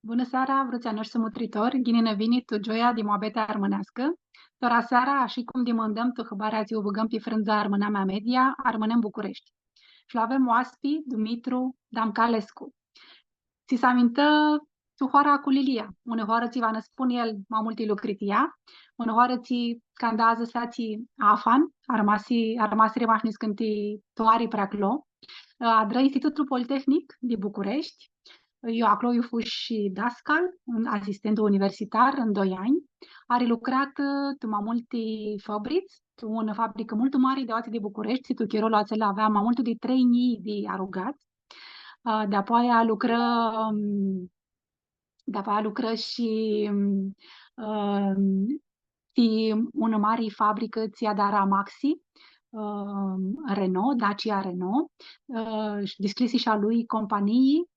Bună seara, vruțeanoși sumutritori, ghinine vini tu joia di moabete armânească. Tora seara, și cum dimandăm tu hăbarea-ți ubăgăm pe frânza armâna mea media, armânem București. Și avem oaspi, Dumitru Damcalescu. Ți se amintă tu hoara cu Lilia. Unehoară ți va năspun el mai multe lucritia, unehoară ți candază sații afan, armasi remașni scânti toari preaclo. Adră Institutul Politehnic din București. Eu acolo eu fost și dascal, asistent universitar în 2 ani. Are lucrat mai multe fabrici, una fabrică mult mare de oațe de București, tu chirolul acela avea mai mult de 3.000 de arugați. De-apoi lucră și una mare fabrică ți-a dat Maxi, Renault, Dacia Renault, desclisi și a lui companii,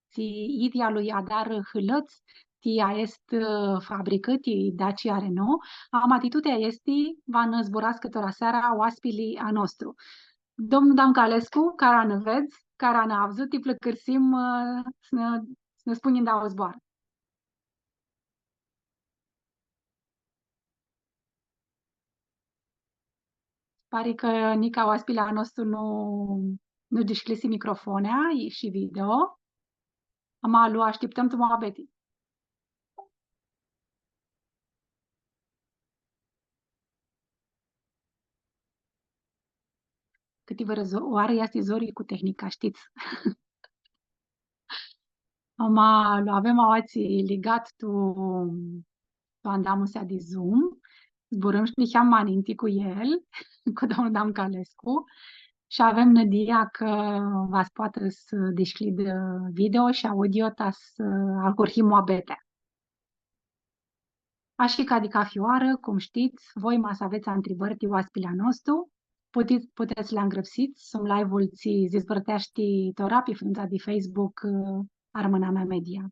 idia lui Adar Hâlăț, tia este fabrică, ti Dacia Renault, am atitudinea este, va năzburască tora seara oaspilii a nostru. Domnul Damcalescu, care ne vezi, care ne avzut, ti plăcărsim să ne spunem da o zboară. Pare că Nica oaspila nostru nu desclisi microfonea și video. Amalu, așteptăm tu moabeti. Câteva oare este zorii cu tehnica, știți? Amalu, avem awații legat tu andam usea de Zoom. Zburăm și ne maninti cu el, cu domnul Damcalescu. Și avem nădia că va poate să desclid video și audio ta să alcurhim moabete. Așa că adică fioară, cum știți, voi mai să aveți întrebări de oaspilea nostru, puteți le îngrăpsiți, sunt live-ul ți zizvârtești tora pe frunza de Facebook Armâna mea media.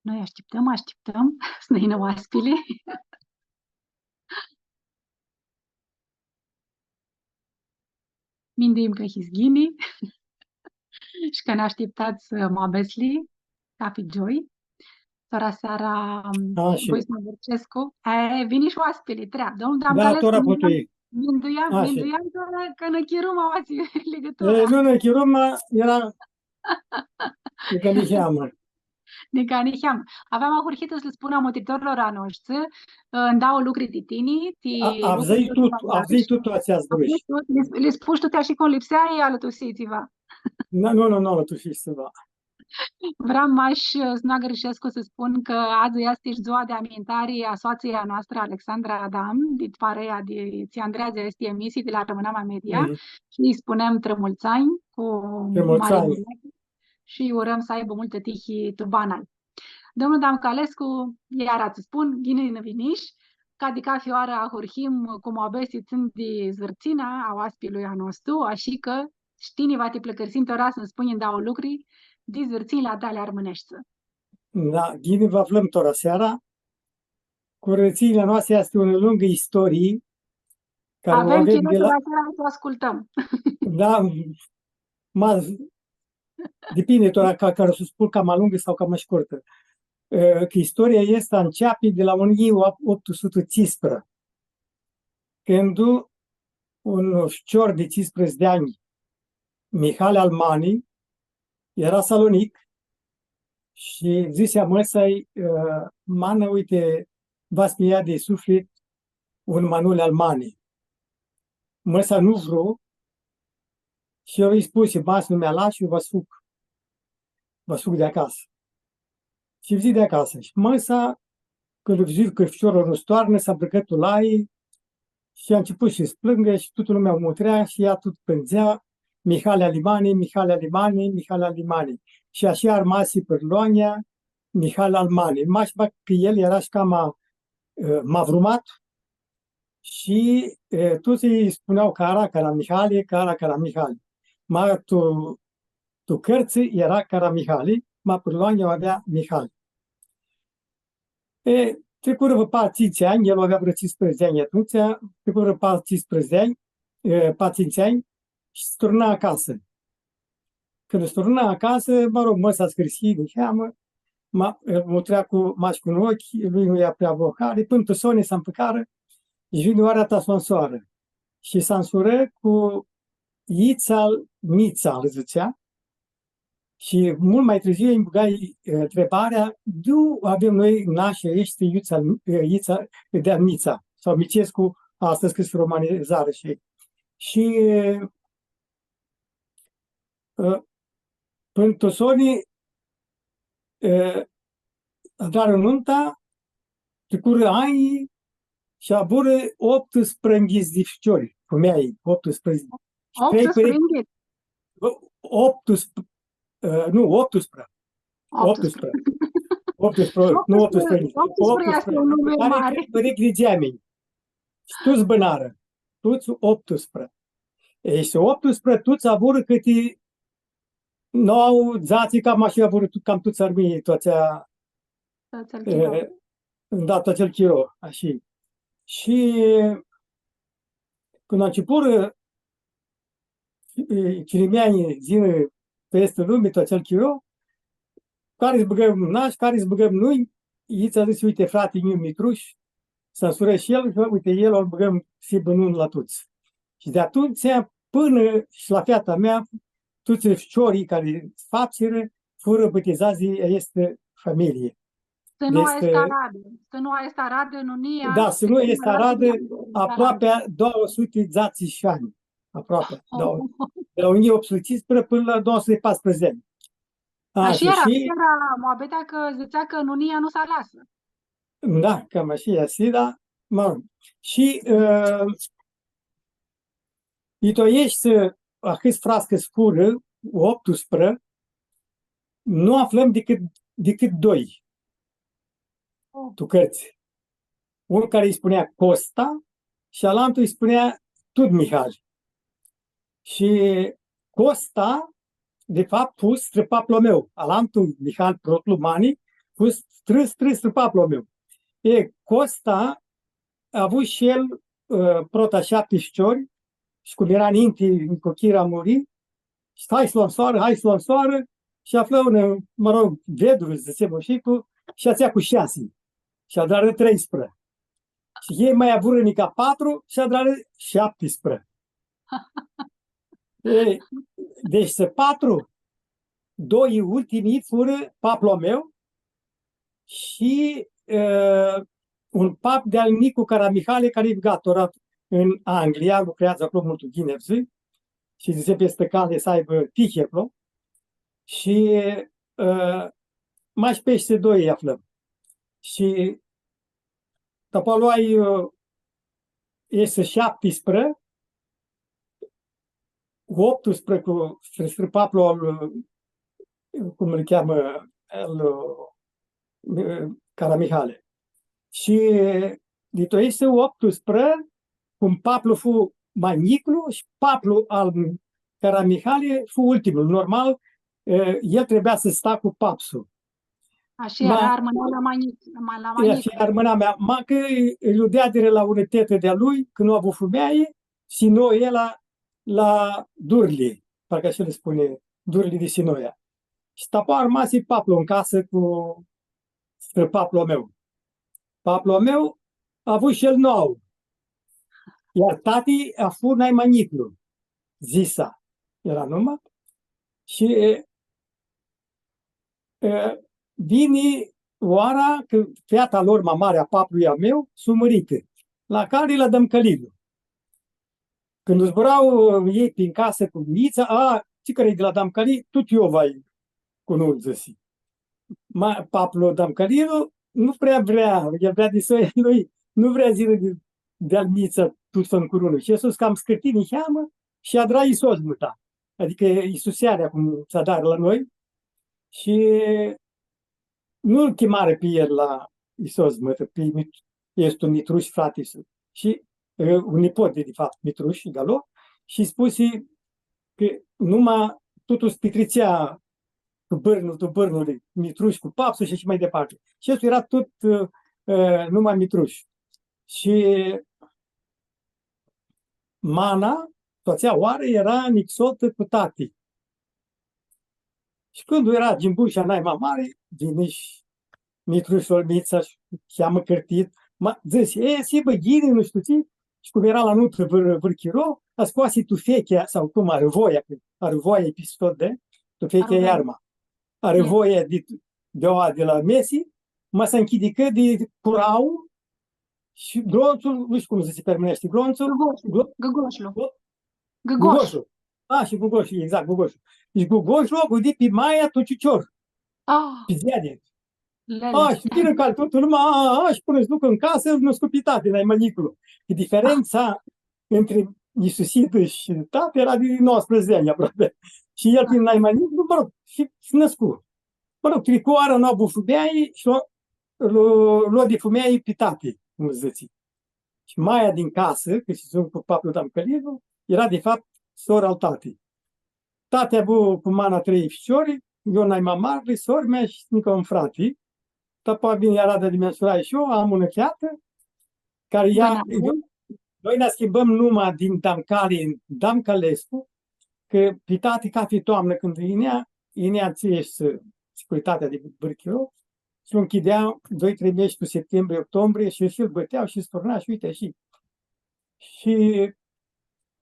Noi așteptăm să ne ină oaspile. Mindim că hizghini și că ne așteptați să mă abesli, ca pe joi. Tora seara, voi să mă Vârcescu. Vini și oaspile, treabă. Domnul Damcalescu, tora potui. Minduiam că ne chiruma oații legătura. Nu ne chiruma, era că ne cheamă. Aveam ahurhită să le spunem motritorilor a noștri, îmi dau lucruri de tine. Avzei tu toți ați bruși. Le spui tu și cum lipseai alătusiți-vă. Nu, tu și să va. Vreau mai și să nu greșesc să spun că azi este ziua de amintare a soției a noastră, Alexandra Adam, de parea de ți Andreea este emisii de la Rămâneama Media și îi spunem trămulțani cu mare și urăm să aibă multă tihi turbanal. Domnul Damcalescu, iar ați spun, ghine viniș, ca de ca fioară a hurhim cum o abesi țând de zvârțina a oaspilui a nostru, așa că știni va te plăcărsim tora să-mi spune da o lucruri de zvârținile tale armânești. Da, ghine vă aflăm tora seara. Curățiile noastre este o lungă istorie. Avem chiar de la seara să o ascultăm. Da, depinde tora care să spun cam lungă sau cam scurtă. Că istoria este începe de la 1815, când un șcior de 15 de ani, Mihale Almani, era Salonic și zisea măsai, mană, uite, va smia de suflet un Manole Almani. Măsa nu vreau și eu îi spuse, mas numea la și eu vă suc de acasă. Și zi de acasă. Și măsa, când a văzut că fișorul nu stoarnă, s-a îmbrăcat la ei și a început să-și plângă și toată lumea mutrea și ea tot plângea Mihale Alimani, Mihale Alimani, Mihale Alimani. Și așa a rămas pe Pârloania Mihale Almani. Mașba că el era și cam mavrumat și toți îi spuneau cara Mihale, cara Mihale. Tu cărți era cara Mihale, ma Pârloania avea Mihale. Trecură vreo 4-5 ani, el avea vreo 15 ani atunci, trecură 4-15 ani, 4-5 ani și se turna acasă. când îți torna acasă, mă rog, mă s-a scârsit de cheamă, mă trea cu maș cu un ochi, lui nu ia prea vocare, până tu sone s-a împăcară, și vine oarea ta sonsoară. Și s-a însură cu Ițal Mițal, zicea, și mult mai târziu îmi băgai întrebarea, nu avem noi nașe, ești Ițal de Mița, sau Micescu, astăzi scris romanizare și până tu soni, dar în nunta, te cură ani și abură 18 de ficiori, cum ai 18. 18? 18, nu, 18. 18. 18, nu 18. 18 este un nume mare. Care de geameni. Și tu-ți bănară. Tu-ți 18. Și 18, tu-ți abură câte 9 zații, cam așa abură, cam tu-ți armii toțea, da, tot acel chiro, așa. Și când a început chirimeanii zină peste lume, tot acel chiro, care îți băgăm naș, care îți băgăm noi, ei ți-a zis, uite, frate meu Mitruș, să însură și el, că, uite, el o băgăm și bănun la toți. Și de atunci, până și la fiata mea, toți ficiorii care fapțiră, fără bătezați, este familie. Să nu este aradă. Să nu este aradă în Unia. Da, să nu este aradă aproape 200 zații și ani. Aproape. De la 1800 până la 214 ani. Așa era Moabetea că zicea că în Unia nu s-a lasă. Da, cam așa e así, da. Mă rog. Și itoiești acest frască scură, 18, nu aflăm decât doi. Tu cărți. Unul care îi spunea Costa și alaltul îi spunea Tud Mihal. Și Costa, de fapt, pus străpaplul meu. Alaltul Mihal Protlumani, pus străpaplul meu. Costa a avut și el prota 17 ori și cum era în cochira a murit, și hai să luăm soară, și află un, mă rog, vedru, zicem și a cu 6 și a drară 13. Și ei mai avură 4 și a drară 17. Deci să 4, 2 ultimii fură paplo meu și un pap de-al Nicu Caramihale, care e gatorat în Anglia, lucrează acolo multul ghinevzi și zice peste cale să aibă ticheplo. Și mai și peste 2 aflăm. Și după luai este 17, 18 cu străpaplo al, cum îl cheamă, Caramihale. Și dito este 18, cum paplu fu mai miclu și paplu al Caramihale fu ultimul. Normal, el trebuia să sta cu papsul. Așa era armâna la Manic. Așa era armâna mea. Că îl dea de la unitate de-a lui, că nu a avut fumeaie, și noi el la Durli, parcă așa le spune, Durli de Sinoia. Și tapă a rămas paplu în casă cu paplul meu. Paplul meu a avut și el 9. Iar tati a fost mai maniclu, zisa, era numai. Și vine oara că fiata lor, mamarea paplui a meu, sumărită, la care la dăm călilul. Când zburau ei prin casă cu Mița, ce care e de la Damcali, tot eu vai cu nu zăsi. Paplu Damcalilu nu prea vrea, el vrea de soia lui, nu vrea zile de-al Mița tot fă în curunul. Și Iisus cam scârtit în cheamă și a dra Iisus muta. Adică Iisusearea, cum s-a dat la noi. Și nu-l chemare pe el la Iisus mătă, este un Mitruș, frate Iisus. Și un nipot de fapt, Mitruș, Galo, și spuse că numai totul spitrițea cu bârnul Mitruș, cu papsul și așa mai departe. Și asta era tot numai Mitruș. Și mana, toția oară, era nixotă cu tati. Și când era Gimbușa Naima Mare, vine și Mitru Solmița și cheamă Cărtit, zice, si bă, ghini, nu știu ce, și cum era la nutră vârchiro, a scoase tufechea, sau cum, arăvoia e pistot de, tufechea e arma. Arăvoia de la Messi, mă se închidică de curau și glonțul, nu știu cum se permenește, glonțul? Gugoșul. Și Gugoșul, exact, Gugoșul. Deci Gugoșul a gândit pe Maia Tociucior. Pe ziade. Și vine ca toată lumea, și până-ți duc în casă, nu scupitate, n-ai mănicul. Diferența între Iisusită și tată era de 19 ani aproape. Și el prin n-ai mănicul, mă rog, și născut. Mă rog, tricoara n-a bufumeai și l-a defumeai pe tate, cum zice. Și Maia din casă, că și sunt cu papul Damcălivu, era de fapt sora al tatei. Tate a avut cu mana 3 fișori, eu n-ai mamarle, sora mea și încă un frate. După vine Arada de Mensuraie și eu am o cheată, care noi ne schimbăm numai din Damcali în Damcălescu, că pe tate ca fi toamnă când inea ție securitatea de Bârchiu, și îl închidea 2-3 mesi cu septembrie, octombrie și îl băteau și storna și uite și. Și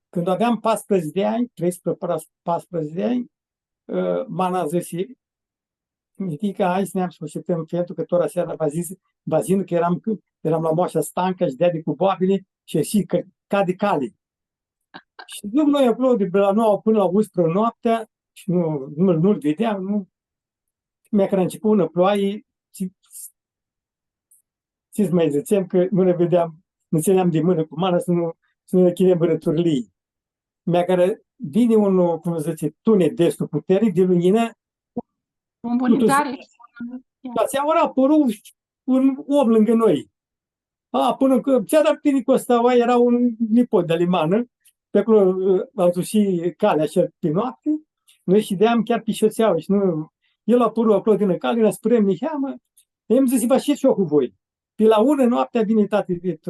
când aveam 14 de ani, 13-14 de ani, mana zis, că hai să ne-am sfârșităm pentru că tot aseară v-a zis că eram la moașa Stanca și de cu boabile și cade cale. Și după noi acolo de la 9 până la 11 noaptea și nu-l vedeam, nu. Mi-a că a început una ploaie, ce mai ziceam că nu le vedeam, nu țineam de mână cu mana să nu le chinem bărăturile. Mi-a care vine unul, cum zice, tunet destul puternic de lumină. Un bunitare. Ori a apărut un om lângă noi. Până că ți-a dat tine cu ăsta, era un nipot de limană, pe acolo au dus și calea așa pe noapte, noi ședeam chiar pe șoțeaua și nu... El a apărut acolo din cale, ne spărăm niheamă, i-am zis, vă și eu cu voi. Pe la 1 noaptea vine tati de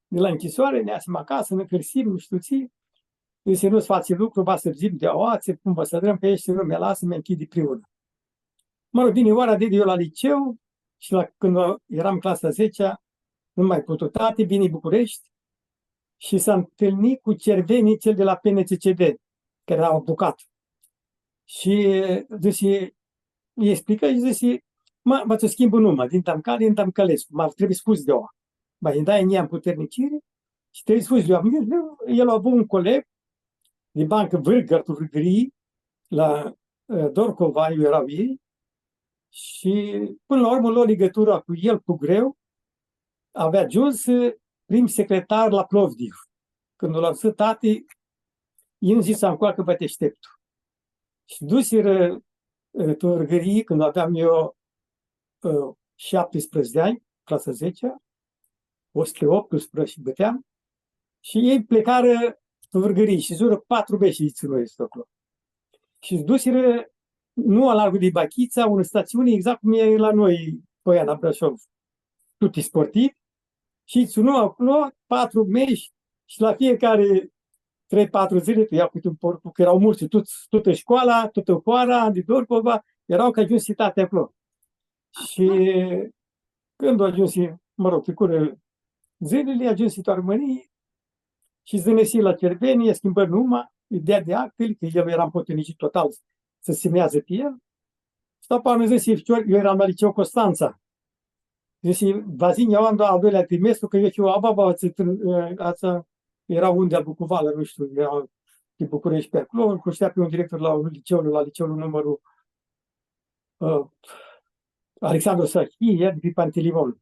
la închisoare, ne asem acasă, ne cărsim, nu știu ții, zice, nu-ți faci lucru, va să zim de oațe, cum vă să drăm pe ești, nu mi-a lasă, mi-a închide priună. Mă rog, vine ora de eu la liceu și când eram clasa 10-a, nu mai putut tati, vine București și s-a întâlnit cu Cervenii, cel de la PNCCD, care era avocat. Și zice, îi explică și zice, mă ți-o schimb numai, din Damcali în Damcălescu, m-ar trebui spus de oa. Îi dai în ea în puternicire și trebuie spus de oa. El a avut un coleg de bancă Vârgării, la Dorcova, erau ei, și până la urmă lua legătura cu el cu greu, avea ajuns prim secretar la Plovdiv. Când l-a lăsat tati, el zis să-mi coacă pe teșteptul. Și duseră Târgării, când aveam eu 17 ani, clasa 10, 118 și băteam, și ei plecară Târgării și zură 4 beși și ținui acolo. Și duseră nu la largul de Bachița, o stațiune exact cum e la noi, pe la Brașov, tutti sportivi, și ținu acolo 4 meși și la fiecare 3-4 zile te iau câte un porc, că erau mulți, toată școala, toată coara de Dorcova, erau că ajuns citate acolo. Și când au ajuns, mă rog, trecură zilele, a ajuns toată România și zânesi la Cerveni, schimbă numai, ideea de actele, că el era împotrivit total să se semează pe el. Și după am zis, eu eram la liceu Constanța. Zice, Vazin, eu am al doilea trimestru, că eu ababa era unde al Bucuvală, nu știu, era din București pe acolo, îl cunoștea pe un director la liceul numărul Alexandru Sahie, de pe Pantelimon.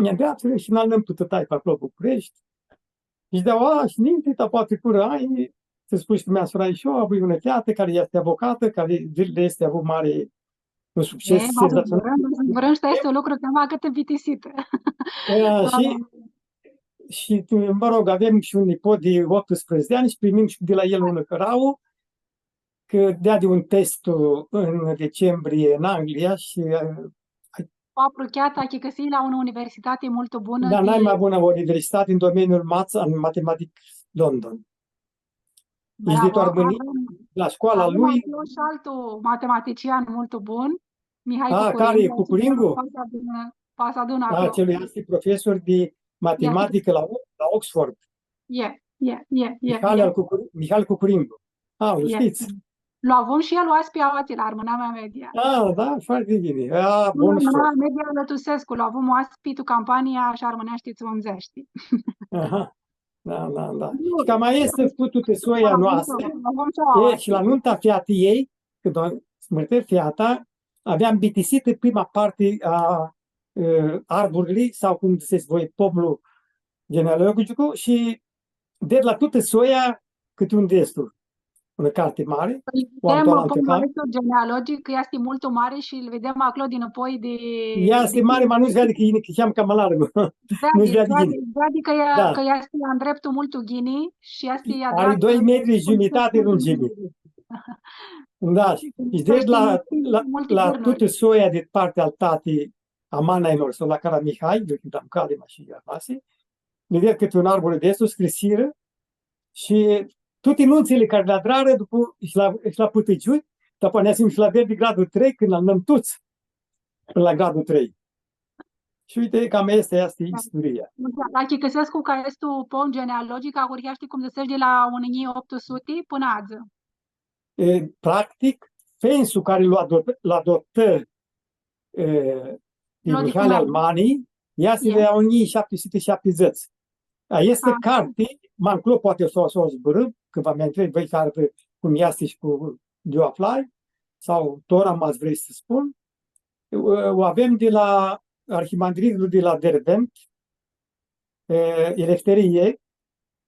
Mi-am dat și n-am putut tai pe acolo București. Și de-a și nintita poate cură ani, să spui că mi-a surat și eu, avui una cheată care este avocată, care zilele este avut mare un succes senzațional. Vrăștea este un lucru cam cât împitisită. Și, mă rog, avem și un nipot de 18 ani și primim și de la el un cărau, că dea de un test în decembrie în Anglia și... A approchiat a găsi la o universitate mult bună. Dar n-ai mai bună universitate în domeniul în matematic London. Bravo, la școala Avem lui. acolo și altul matematician mult bun, Mihai Care e Cucurindu, Cucurindu? pasa adună acolo. Celui este profesor de matematică la Oxford. Mihai Cucurindu. Îl știți? Lo avem și el oaspi aoti la Armâna Mea Media. Da, foarte bine. Nu, Bun Armâna șor. Mea Media Lătusescu, lo avem oaspi tu campania și Armânești Țunzești. Aha. Da. Și cam mai este făcută soia noastră. Și la nunta fiatei ei, când o smărtă fiata, aveam bitisită prima parte a arborului, sau cum se voi pomul genealogic, și de la toată soia câte un destul. Una carte mare, o am tot altă carte. Genealogic este mult mare și îl vedem acolo din apoi de... Este mare, dar nu-ți vede că cheamă cam largă. Nu-ți vede gine. Că este în dreptul mult ghini și este... Are 2 metri jumătate lungime. Da, și de la toată soia de partea al tatei a manailor sau la cara Mihai, eu când am calima și armase, vedem câte un arbore de sus cresiră și toate nunțele care le-a drară, după și la putăciuni, după ne și la verde gradul 3, când l-am nămtuți până la gradul 3. Și uite, cam asta istoria. Dacă găsesc cu că este un pom genealogic, acolo știi cum găsești de la 1800 până azi. Practic, fensul care l-a adoptă din Mihai Almanii, este de la 1770. Este carte, m-am poate să o zburâm, când v-am întrebat voi care cum este și cu de aflai, sau Tora m-ați vrei să spun, o avem de la arhimandritul de la Derbent, Elefterie,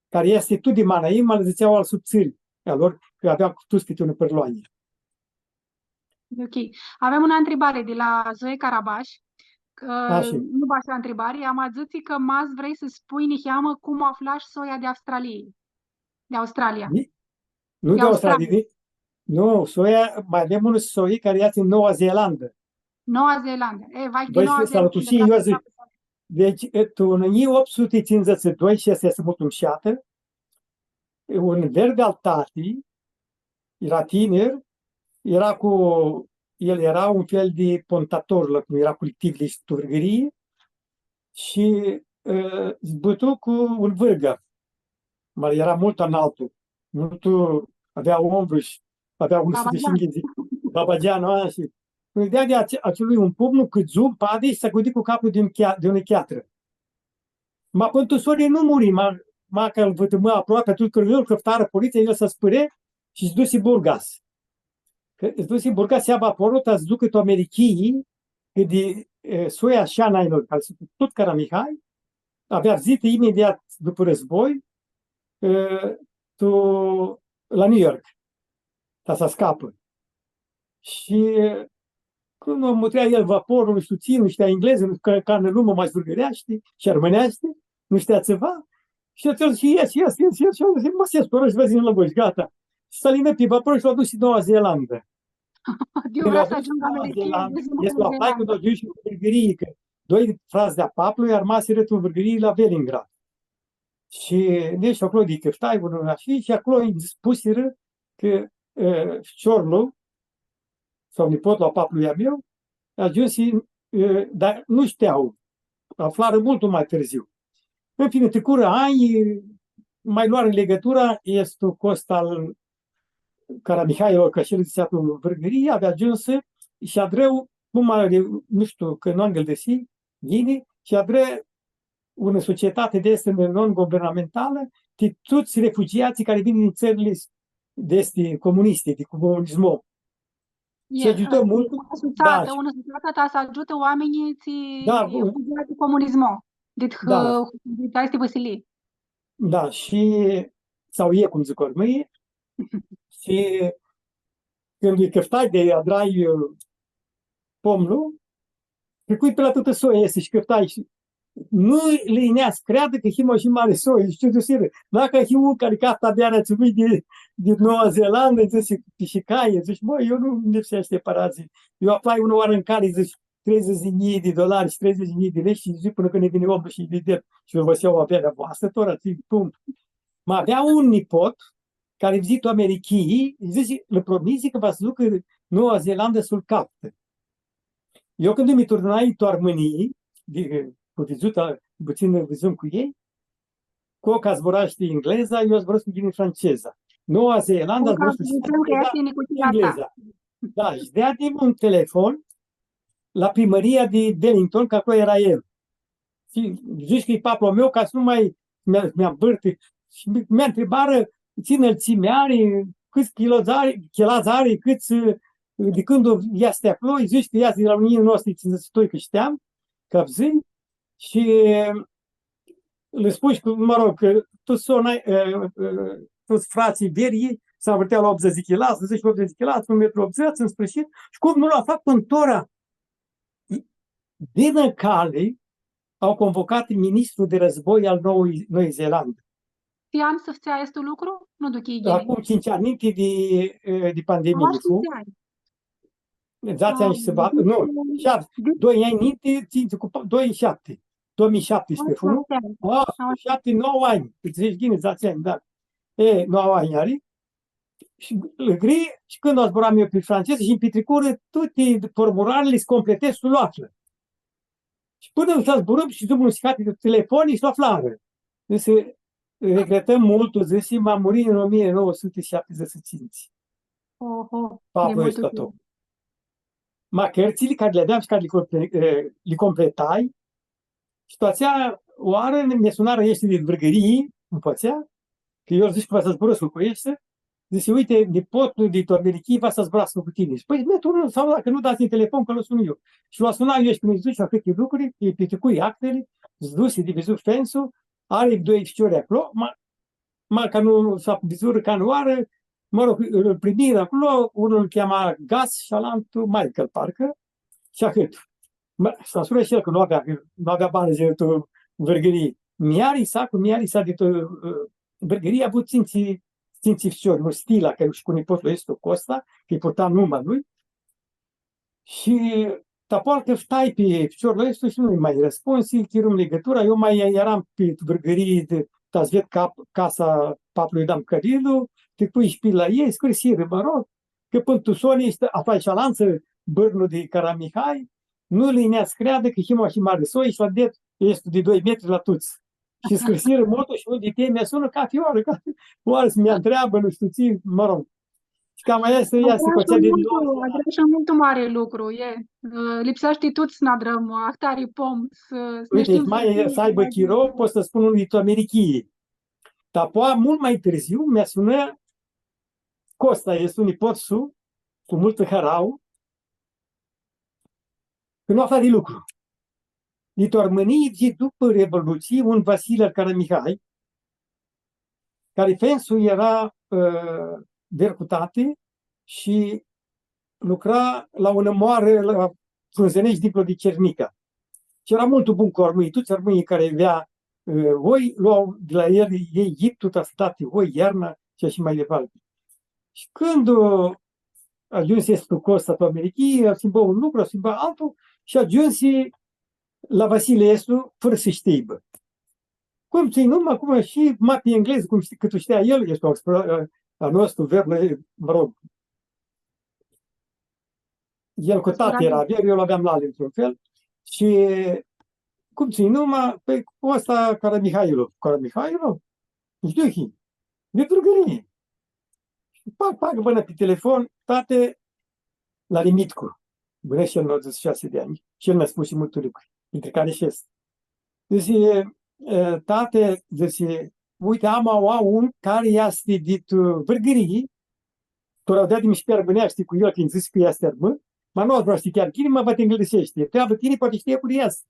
care este tot de Manaim, mă ziceau al subțiri, lor, că aveau toți câte unul părloanie. Ok. Avem una întrebare de la Zoe Carabaș. Nu așa întrebare, am zis că m-ați vrei să spui niheamă cum aflași soia de Australia. Nu de Australia. Nu, soia, mai avem unul soi care este în Noua Zeelandă. Noua Zeelandă. Vai de Noua Zeelandă. Deci, în 1852, și asta este mult umșată, un verde al tatii, era tiner, el era un fel de pontator, cum era colectiv de sturgărie, și zbătu cu un vârgă. Era mult înaltul. Avea ombră și avea 105 de babageanul și îi dea de acelui un pumn cât zoom, pade și s-a gândit cu capul de o cheatră. Ma pântusorii nu muri, că îl vătămă aproape, tot că căptară poliția, el s-a spâre și îți duce Burgas. Că îți duce Burgas, ia vaporul, îți ducă tu americii, că de soia șanailor, care sunt tot cara Mihai, avea zite imediat după război, la New York, ca să scapă. Și când o mutrea el vaporul, nu știu ție, nu știa engleză, nu știa carne lumă mai zburgăreaște și armâneaște, nu știa ceva. Și atunci și ies, și eu zic, mă se spără și vă zi la voi, gata. Și s-a linat pe vapor și l-a dus în Noua Zeelandă. Eu vreau să ajung americani. Este la plai cu doi și cu vârgării, că doi frați de-a papului ar maseră în vârgării la Velingrad. Și deci acolo de căftai, și acolo îi spuseră că Ciorlu, sau nipotul a papului meu, a ajuns, dar nu știau, aflară mult mai târziu. În fine, trecură ani, mai luară legătura, este cost al Caramihailor, că și el zicea pe vârgărie, avea ajuns și adreu, nu știu, că nu am găsit, ghine, și adreu una societate de este non-guvernamentală, de toți refugiații care vin din țările de este comuniste, de comunismul. Se ajută mult. Una societate să ajută oamenii de comunismul. De este Vasilie. Da, și sau e, cum zic ormăie, și când îi căftai de adrai pomul, trecui pe la toată soia este și căftai și nu le ineas, creadă că himo și mare soia, și ce dusiră. Dacă himu care cafta de aia ținui de Noua Zeelandă, zice, și caie, zici, mă, eu nu îmi lipsește parații. Eu aplai una oară în care, zici, $30.000 și $30.000 de lei și zic până când ne vine omul și îi dă și vă iau averea voastră, tot ați cum. Mă avea un nipot care vizită Americii, zice, le promisi că va să ducă Noua Zeelandă sul captă. Eu când mi turnai toarmânii, cu vizuta, puțin vizum cu ei, Coca zboraște engleza, eu zboresc cu ghinii franceza. Noua Zeelandă zboresc cu engleza. Da, și dea din un telefon la primăria de Dellington, că acolo era el. Și zici că e papul meu, ca să nu mai mi-am bărte. Și mi-a întrebat ce înălțime are, câți chilați are, câți, de când este acolo, zici că este de la unii noștri ținățători, că știam, capzâni, și le spui că, mă rog, că toți frații verii s-au învârteau la 80 kg, să zici 80 kg, 1,80 m, în sfârșit, și cum nu l-a făcut pântora. Din cale au convocat ministrul de război al Noii Zeelande. Ce an să fțea este lucru? Nu duc ei Acum 5 ani, înainte de pandemie. Dați ani și se bat. Nu, 2 ani înainte, 2,7. 2017, nu? 7, 9 ani. Îți zici ghine, dați ani, da. 9 ani are. Și gri, și când o zburam eu pe franceză și în pitricură, toate formularele se completez sub află. Și până să zburăm și drumul musicat de telefon și s-o aflară. Deci regretăm mult, o zi, m-a murit în 1975. Pablo Escoto. Ma cărțile care le aveam și care le completai, situația oară mi-a sunat ești de vrăgării, nu pățea, că eu zic că va să zburăscă cu ești, zice, uite, nepotul de Tormerichii va să zburască cu tine. Și păi, tu sau dacă nu dați din telefon, că l-o sun eu. Și l-a sunat eu și când îi zici la câte lucruri, îi piticui actele, îți duci, de vizut fensul, are 2 ficiori acolo, ca nu s-a vizură ca nu oară, mă rog, îl primiră acolo, unul îl cheama Gas și alaltul Michael, parcă, și atât. S-a surat și el că nu avea bani de vărgărie. Miarisa de vărgărie a avut ținții ficiori, nu Stila, care și cu nepotul este Costa, că îi purta numai lui. Și tapoarcă stai pe ficiorul ăsta și nu-i mai răspuns, îi chirum legătura, eu mai eram pe vărgărie de tazvet casa papului Dam Cărilu, te pui și la ei, scrisire, mă rog, că până tu soni este afai și alanță bărnul de Caramihai, nu le ne-ați creadă că hima și mare soi și la det este de 2 metri la tuți. Și scrisire motul și unul de tine mi-a sună ca fioară, oare să mi-a întreabă, nu știu ție, mă rog. Și cam aia este cocea de nou. Adreșa mult mare lucru, lipsește tot să n-adrăm, ahtari pom, uite, mai să aibă chirou, pot să spun unul de Americii. Dar mult mai târziu mi-a sunat Costa, este un nepotsu, cu multă harau, că nu afla de lucru. De Tormânii, după Revoluție, un Vasile Caramihai, care fensul era vercutate și lucra la o nămoară la frunzenești dincolo de Cernica. Și era mult bun cu armâii. Toți armâii care avea oi, luau de la el, ei Egiptul, tastate oi, iarna și așa mai departe. Și când ajuns este Costa pe Americii, a schimbat un lucru, a schimbat altul și a ajuns la Vasile Estu fără să știe, bă. Cum ți-i numai, acum și mapi engleză, cum știi, că tu știa el, este a nostru verb, mă rog. El cu tati era ver, eu l-aveam la într-un fel. Și cum ți-i numai, pe ăsta Caramihailov. Caramihailov? Nu știu chi. De drugărie. Pac, până pe telefon, tate, la Limitcu. Bună și el 96 de ani. Și el mi-a spus și multe lucruri, dintre care și este. Zice, tate, zice, uite, am un care este de vârgării, tu dat de mișcare băneaște cu el, când zici că este armă, mă nu vreau știi chiar, cine mă va te înglesește? Treabă tine, poate știe cu iasă.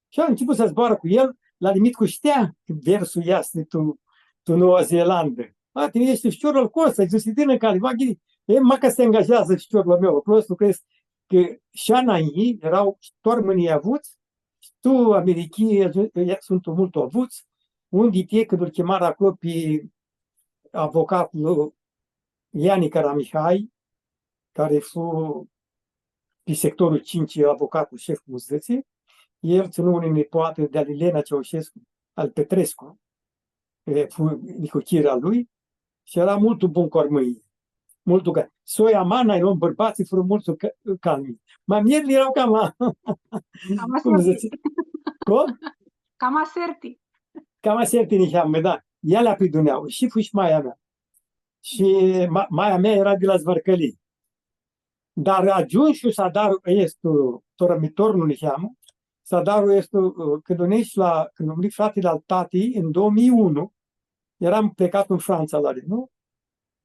Și a început să zboară cu el, la Limitcu știa că versul este tu Noua Zeelandă. Tine ești ficiorul Costa, zice, din care, mă că se angajează ficiorul meu, prostul că șanai erau tormânii avuți, tu, Americii, sunt mult avuți, unde e când îl chemara acolo pe avocatul Iani Caramihai, care fu pe sectorul 5 avocatul șef muzății, el ținu unii nepoate de Alilena Ceaușescu, al Petrescu, fu nicochira lui, Și era mult bun cormăie. Mult ca. Soia mana, erau bărbații, fără mulți calmi. Mai mierli erau cam, Cam cum aserti. zice, cum? Cam aserti. Cam asertini cheamă, da. Ea le apriduneau. Și fuși maia mea. Și maia mea era de la Zvărcălii. Dar ajunsul Sadarul este, torămitorul ne cheamă, Sadarul este, când a murit fratele al tatii, în 2001, eram plecat în Franța la el, nu?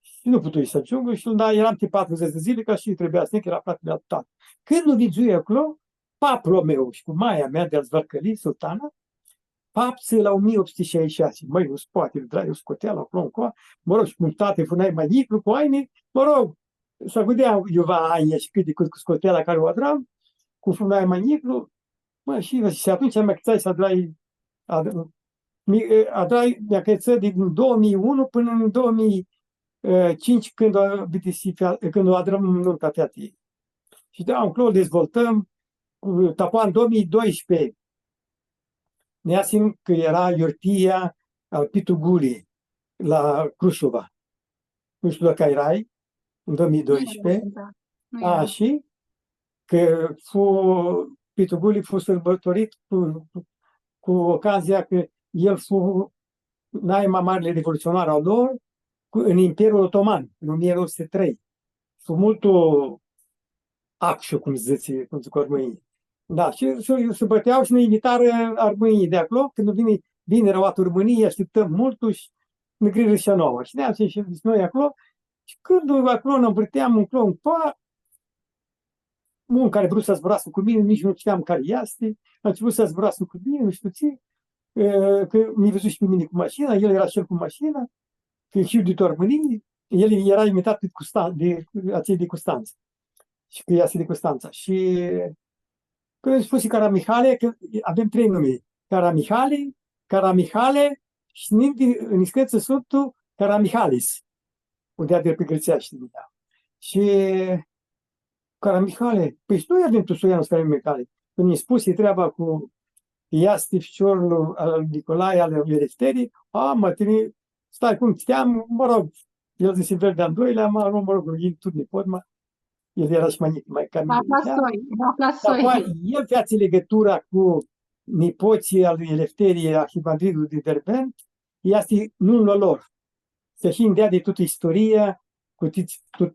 Și nu putui să ajungă și da, eram pe 40 de zile, ca și trebuia să că era fratele al tatii. Când nu vizuie acolo, papul meu și cu maia mea de-al Zvărcălii, sultana, papții la 1866. Măi, nu se poate, dragi, scotea la plomb cu mă rog, și cum tate funai mai niclu cu aine, mă rog, să gândea iuva aine și cât de cât cu scotea la care o adram, cu funai mai niclu, mă, și atunci am cățai să adrai mi-a cățat din 2001 până în 2005 când o adrăm nunta fetei. Și da, încolo dezvoltăm, tapua în 2012, ne simt că era iurtia al Pitugulii la Crușova. Nu știu dacă erai, în 2012. Și că Pitugulii fu sărbătorit cu ocazia că el fu naima marele revoluționar al lor în Imperiul Otoman, în 1903. Fu multul acșu, cum zice, cum zic armăinii. Da, și se băteau și ne imitară armăinii de acolo. Când vine răuatul României, așteptăm multul și ne grijă și nouă. Și ne-am și noi acolo. Și când acolo ne îmbârteam în pa, unul care vrut să zburască cu mine, nici nu știam care este, a început să zburască cu mine, nu știu ce, că mi-a văzut și pe mine cu mașina, el era și el cu mașina, că și de României, el era imitat de acei de Constanța. Și că iasă de Constanța. Și când am spus Caramihale, că avem 3 nume. Caramihale și în iscăță sunt Caramihalis. Unde a de pe Grățeaște. Și Caramihale, păi și noi avem tu Soianus Caramihale. Când mi-a spus treaba cu Iasti, ficiorul al Nicolae, al Elefterii, mă, tine, stai cum știam, mă rog, el zice verde al doilea, mă rog, tot nepot, el era și mai cam Soi. El face legătura cu nepoții al lui Elefterie, arhimandritul de Derbent, este nunul lor. Să și îndea de toată istoria, cu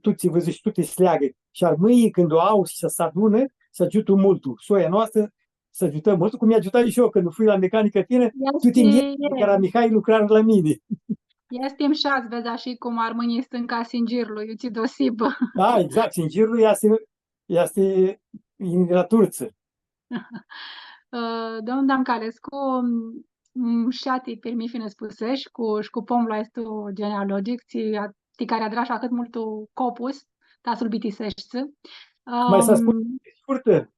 toți văzut și toate se leagă. Și armâii, când o au și se adună, se ajută multul. Soia noastră se ajută mult, cum mi-a ajutat și eu când fui la mecanică tine, tu te care Mihai lucra la mine. Este și azi, vezi, și cum armânii sunt ca singirul, eu ți dosibă. Da, exact, singirul este la turță. Domnul Damcalescu, șati per mi fine spuseš, cu pomul este genealogic, ti care adrașa cât mult copus, tasul bitisești. Mai să spun scurtă.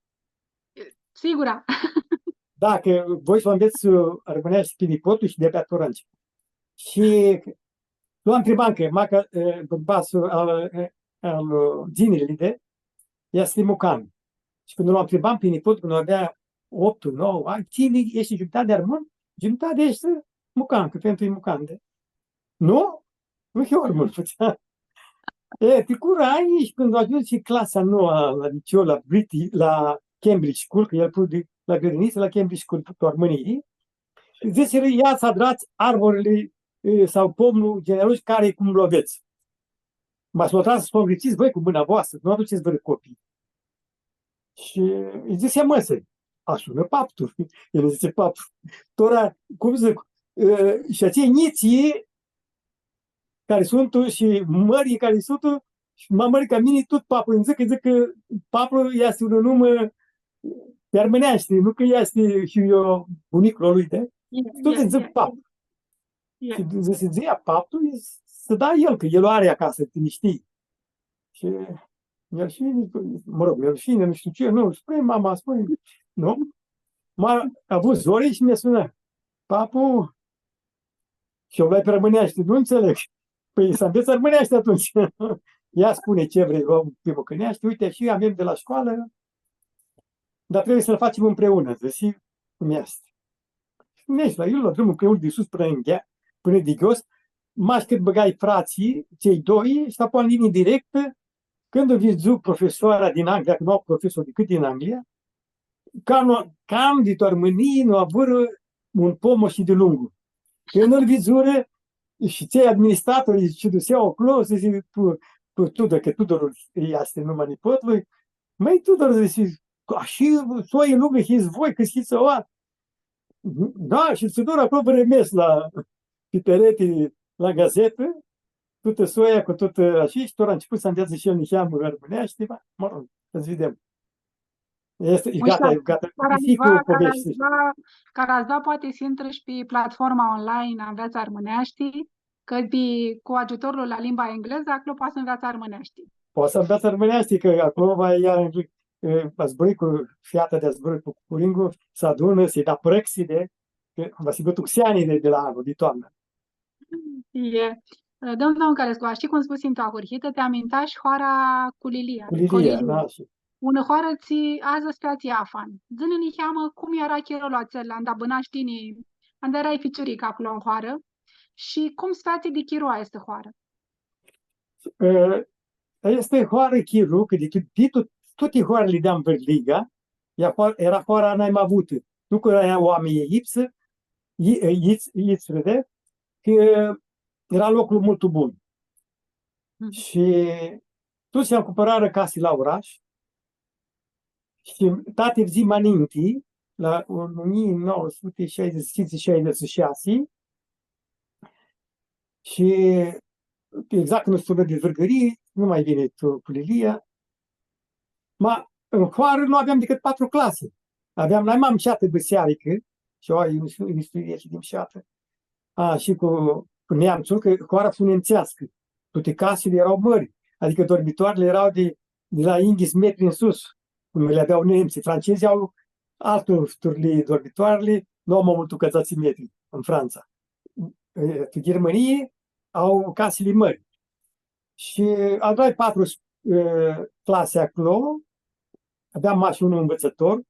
Sigura. Da, că voi să înveți armânești pe nipotul și de-abia toranci. Și nu am întrebat că maca bărbatul al ginerilor este mucan. Și când l-am întrebat pe nipotul, când avea 8-9 ani, cine ești jumătate de armân? Jumătate este mucan, că pentru e mucan. De. Nu? Nu e armân, făcea. Trecură ani și când a ajuns și clasa nouă la liceu, la Cambridge School, că el la grădiniță, la Cambridge School, cu armânii, zice, ia să adrați arborile sau pomul generos care cum loveți. M-ați lăsat să congreciți voi cu mâna voastră, nu aduceți vă copii. Și îi zice, măsă, asună paptul. El zice, paptul. Tora, cum zic, și acei niții care sunt și mării care sunt și mării ca mine, tot papul îmi zic că papul este un nume pe armânește, nu că este și eu bunicul lui, de? Tot îmi zic papul. Și zice, paptul să da el, că el o are acasă, te știi. Și el și, mă rog, el și nu știu ce, nu, spune mama, spune, nu? M-a avut zori și mi-a sunat, papu, și eu l-ai pe rămânește, nu înțeleg. Păi să înveți rămânește atunci. Ea spune ce vrei, pe Băcăneaște, uite, și avem de la școală, dar trebuie să-l facem împreună, zici, cum este. Și mergi la el, la drumul împreună de sus până de jos, mai cât băgai frații, cei doi, și apoi în linie directă, când o vizu profesoara din Anglia, că nu au profesor decât din Anglia, cam de tormânii nu avură un pomo și de lungul. Când îl vizură, și cei administratori și duceau acolo, să zic, Tudor, că Tudorul este numai nepotul, măi, Tudor, zice, și soie lungă și voi, că știți o oat. Da, și Tudor acolo vremesc pe perete la gazetă, toată soia cu tot așa, și tot a început să învețe și el niște amuri românești, mă rog, să vedem. Este, gata, pisicul poveste. Carazda poate să intre și pe platforma online Înveața Armânești, că cu ajutorul la limba engleză, acolo poate să înveața armânești. Poate să înveața armânești, că acolo va ia zburi cu fiata de zburi cu curingul, să adună, să-i da prăxide, că va sigur tuxianii de la anul, de toamnă. Domnul Călescu, știi cum spus în Toahurhită, te aminta și hoara cu Lilia. Cu Lilia, da, și... Una hoară ți ază speați afan. Zâne ni cheamă cum era chirolul acela, andabâna știni, unde erai ficiuric acolo în hoară, și cum speați de chiroa este hoară? Este hoară chiru, că de toate hoarele de-am Vârliga, era hoara n-am avut. Nu că era oamenii ipsă, vede, că era locul mult bun. Și toți am cumpărat case la oraș, și tate zi maninti, la 1966, și exact în stradă de Vârgării, nu mai vine cu Lilia, în hoară nu aveam decât 4 clase. N-am am șată băsearică, și o ai un studie din șată, și cu neamțul, că hoara funențească. Toate casele erau mări, adică dormitoarele erau de la inghis metri în sus, cum le aveau nemții. Francezii au altul turli dormitoarele, nu au mai mult căzați metri în Franța. În Germanie au casele mări. Și aveai 4 clase acolo, aveam mași unul învățător,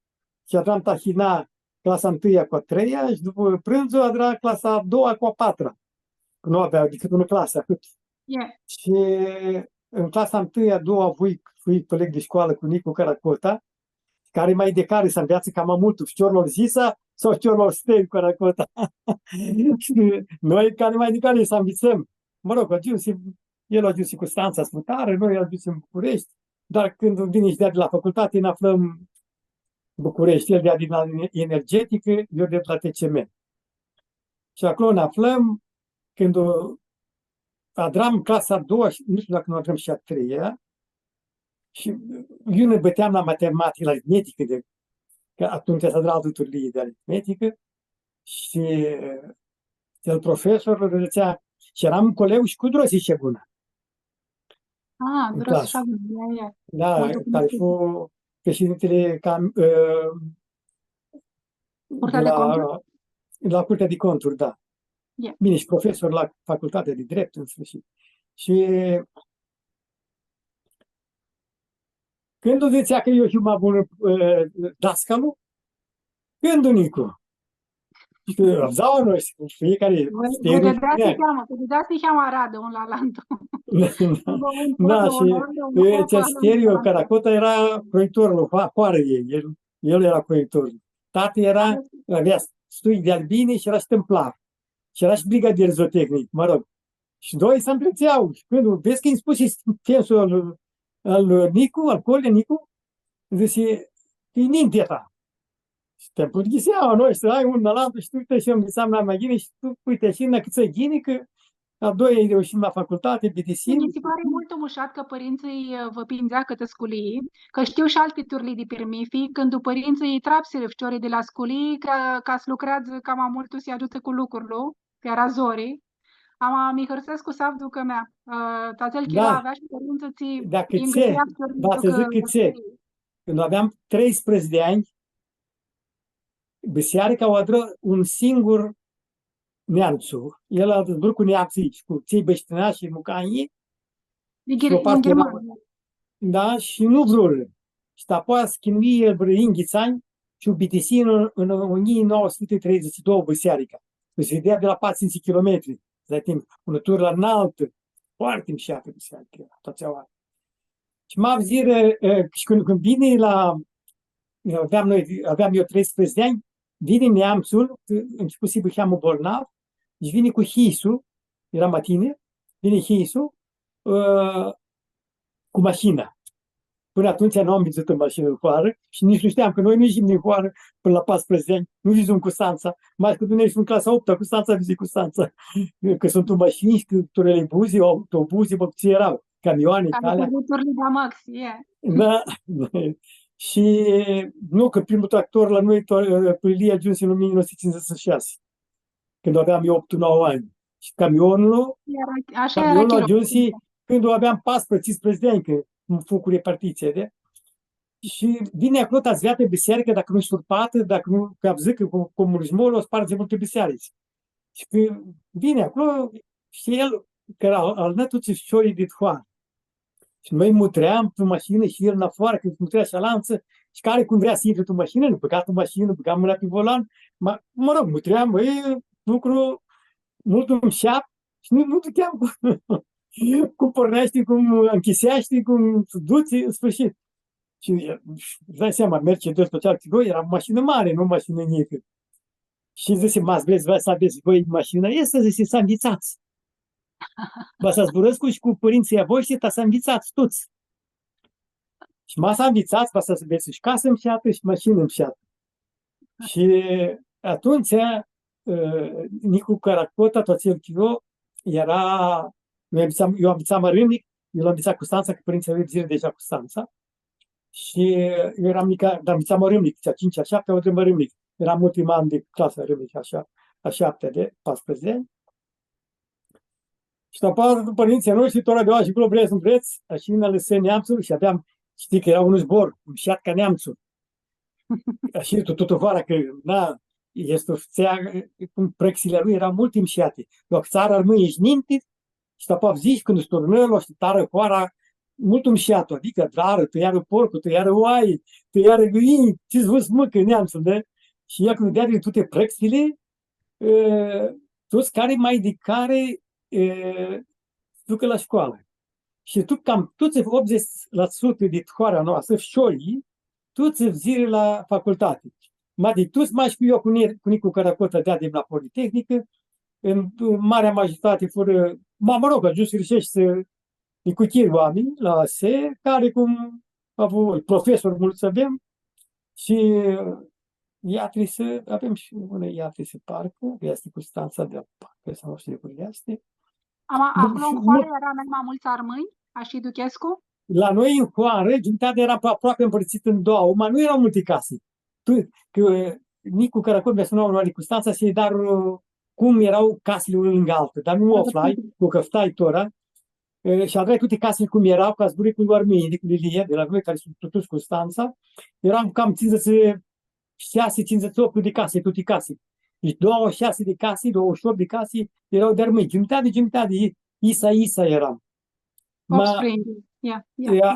și aveam tahina clasa 1 cu a 3-a, și după prânzul avea clasa a 2-a cu a 4-a. Nu aveau decât una clasă, atât. Și în clasa 1-a, 2-a, fui coleg de școală cu Nicu Caracota, care mai de care să înveață cam mai mult ficiorlor zisa sau ficiorlor stei cu Caracota. Noi care mai de care să învățăm. Mă rog, el a ajuns în Constanța Smutare, noi am ajuns în București, dar când vine și de la facultate, ne aflăm București, el de la energetică, eu de la TCM. Și acolo ne aflăm, când adram clasa a 2-a, nu știu dacă nu adram și a 3-a, și eu ne băteam la matematică, la aritmetică, că atunci s-a dat tuturlie de aritmetică, și el profesor îl zicea, și eram coleg și cu Drosi Șeguna. Drosi Șeguna, da, care fu președintele la Curtea de Conturi, da. Bine, și profesor la Facultatea de Drept, în sfârșit. Și când o zicea că eu și mai bun dascalul, când Nicu? Și răbzau noi, fiecare... Vă dădeați să-i cheamă Arada, un la lantul. Da, și Cesterio Caracota era proiectorul, hoară ei, el era proiectorul. Tati avea studii de albine și era și templar. Și era și brigadier zootehnic, mă rog. Și doi se împlețeau. Și când vezi că îi spus și tensul al Nicu, al Colea Nicu, zice, e ninteta. Și te împlețeau noi, să ai un altul și tu uite și eu învățam la mai ghine și tu uite și în cât să ghine, că a 2 ai reușit la facultate, BTC. Mi se pare mult umușat că părinții vă pindea câte sculii, că știu și alte turli de pirmifi, când părinții trapsele ficiorii de la sculii, ca să lucrează cam mai mult să ajută cu lucrurile, că era zori. Mi hărsesc cu saftul că mea. Tațel Chila avea și părinții dacă ți-e, da, să zic că ți-e. Când aveam 13 de ani, biserica o adră un singur neamțul. El a zburat cu neamții, cu cei băștinași și mucanii. Da, și nu vrură. Și apoi a schimbi el Inghițani și Ubitisin în 1932 biserica. Se vedea de la 400 km. Îți timp, un tur la înaltă, foarte mișată biserică, toți oameni. Și mă zire, și când vine aveam eu 13 de ani, vine neamțul, început să-i băheamul bolnav, și vine cu hisul, era matine, vine hisul cu mașina. Până atunci nu am văzut în mașină în foară și nici nu știam că noi nu ieșim din foară până la 14 ani, nu vizum cu Stanța. Mai că dumneavoastră în clasa 8 cu Stanța, vizit cu Stanța. Că sunt în mașini, că troleibuze, autobuze, bă, ce erau, camioane, calea. Da. Și nu, că primul tractor la noi, Ilie, a ajuns în 1956, când aveam eu 8-9 ani. Și camionul a ajuns când aveam 14-15 de ani, că îmi făcut cu repartiție, de? Și vine acolo, ați vrea pe biserică, dacă nu-i surpată, dacă nu, că am zis că cu comunismul o sparge multe biserici. Și că vine acolo și el, că al nătuții șorii de thoară. Și noi mutream pe mașină și el în afară, când mutrea și alanță, și care cum vrea să intre în mașină, nu băgat în mașină, băgat mâna pe volan, mă rog, mutream, lucru mult îmi șap și nu duceam cum pornești, cum închisești, cum duci, în sfârșit. Și îți dai seama, Mercedes pe cealaltă, era o mașină mare, nu o mașină mică. Și zice, vreți să aveți voi mașina? Este, zice, să învițați. Vă să zburăți cu părinții voștri, să învițați toți. Și m-a să învițați, vă să aveți și casă înfiată și mașină înfiată. Și atunci, Nicu Caracota, toți el eu, era, eu am vițat mărâmnic, el am vițat cu Stanța, că părinții au zile deja cu Stanța. Și eu eram mica, dar am vițat mărâmnic, cea 5-a, 7-a, o de mărâmnic. Eram ultimul an de clasă râmnic, așa, a 7 de 14 ani. Și după părinții noștri, tot de și acolo vreți, așa în lăsă neamțul și aveam, știi că era un zbor, un șiat ca neamțul. Și tot vara că, na, este cum prexile lui erau mult timp șiate. Dacă țara rămâne jnintit, și după zici când îți turnă, o tară coara, mult înșiat, adică dară, tăiară porcul, tăiară oaie, tăiară găini, ce-ți vă smăcă neamțul, da? Și ea când dea de toate prexile, toți care mai de care ducă la școală. Și tu cam toți 80% de thoarea noastră, șorii, toți zile la facultate. Mai de toți mai știu eu cu Nicu Caracota dea de la Politehnică, în marea majoritate fără, mă rog, ajuns să rișești să nicuchiri oameni la ASE, care cum a avut profesori mulți avem și iatri să avem și una iatri să parcă, este cu Stanța de parcă, să nu știu de este. Acolo în Hoară era mai mulți armâni, și Duchescu? La noi în Hoară, jumătatea era aproape împărțită în două, dar nu erau multe case. Că Nicu Caracol mi-a sunat unul cu Stanța și dar cum erau casele unul lângă altă, dar nu o aflai, cu căftai tora, și aveai toate casele cum erau, ca zburi cu armeni, cu Lilie, de la noi, care sunt totuși cu Stanța, eram cam 56-58 de case, toate case. Deci 26 de case, 28 de case erau de armeni. Jumătate, Isa eram.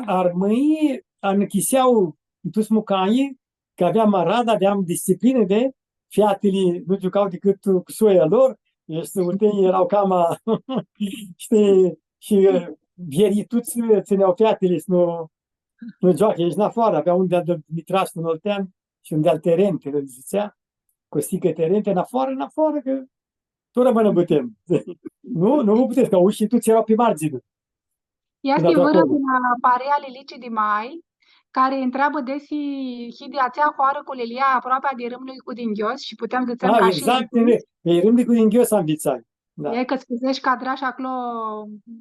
Armânii închiseau toți mucanii, că aveam arad, aveam disciplină de fiatele, nu jucau decât cu soia lor, și urtenii erau cam, știi, și vierii toți țineau fiatele să nu joacă, ești în afară, avea un de-al mitraș în Oltean și un de-al terente, îl zicea, Costică terente, în afară, că tot rămână bătem. Nu puteți, că ușii toți erau pe margine. Este vâră din Parea Lilicii de Mai, care întreabă desi hideațea Hoară cu Lilia aproape de Râmnicu cu Dinghios și putem gățăm ca exact, e Râmnicu cu Dinghios am vițat. Da. E că spuzești cadra și acolo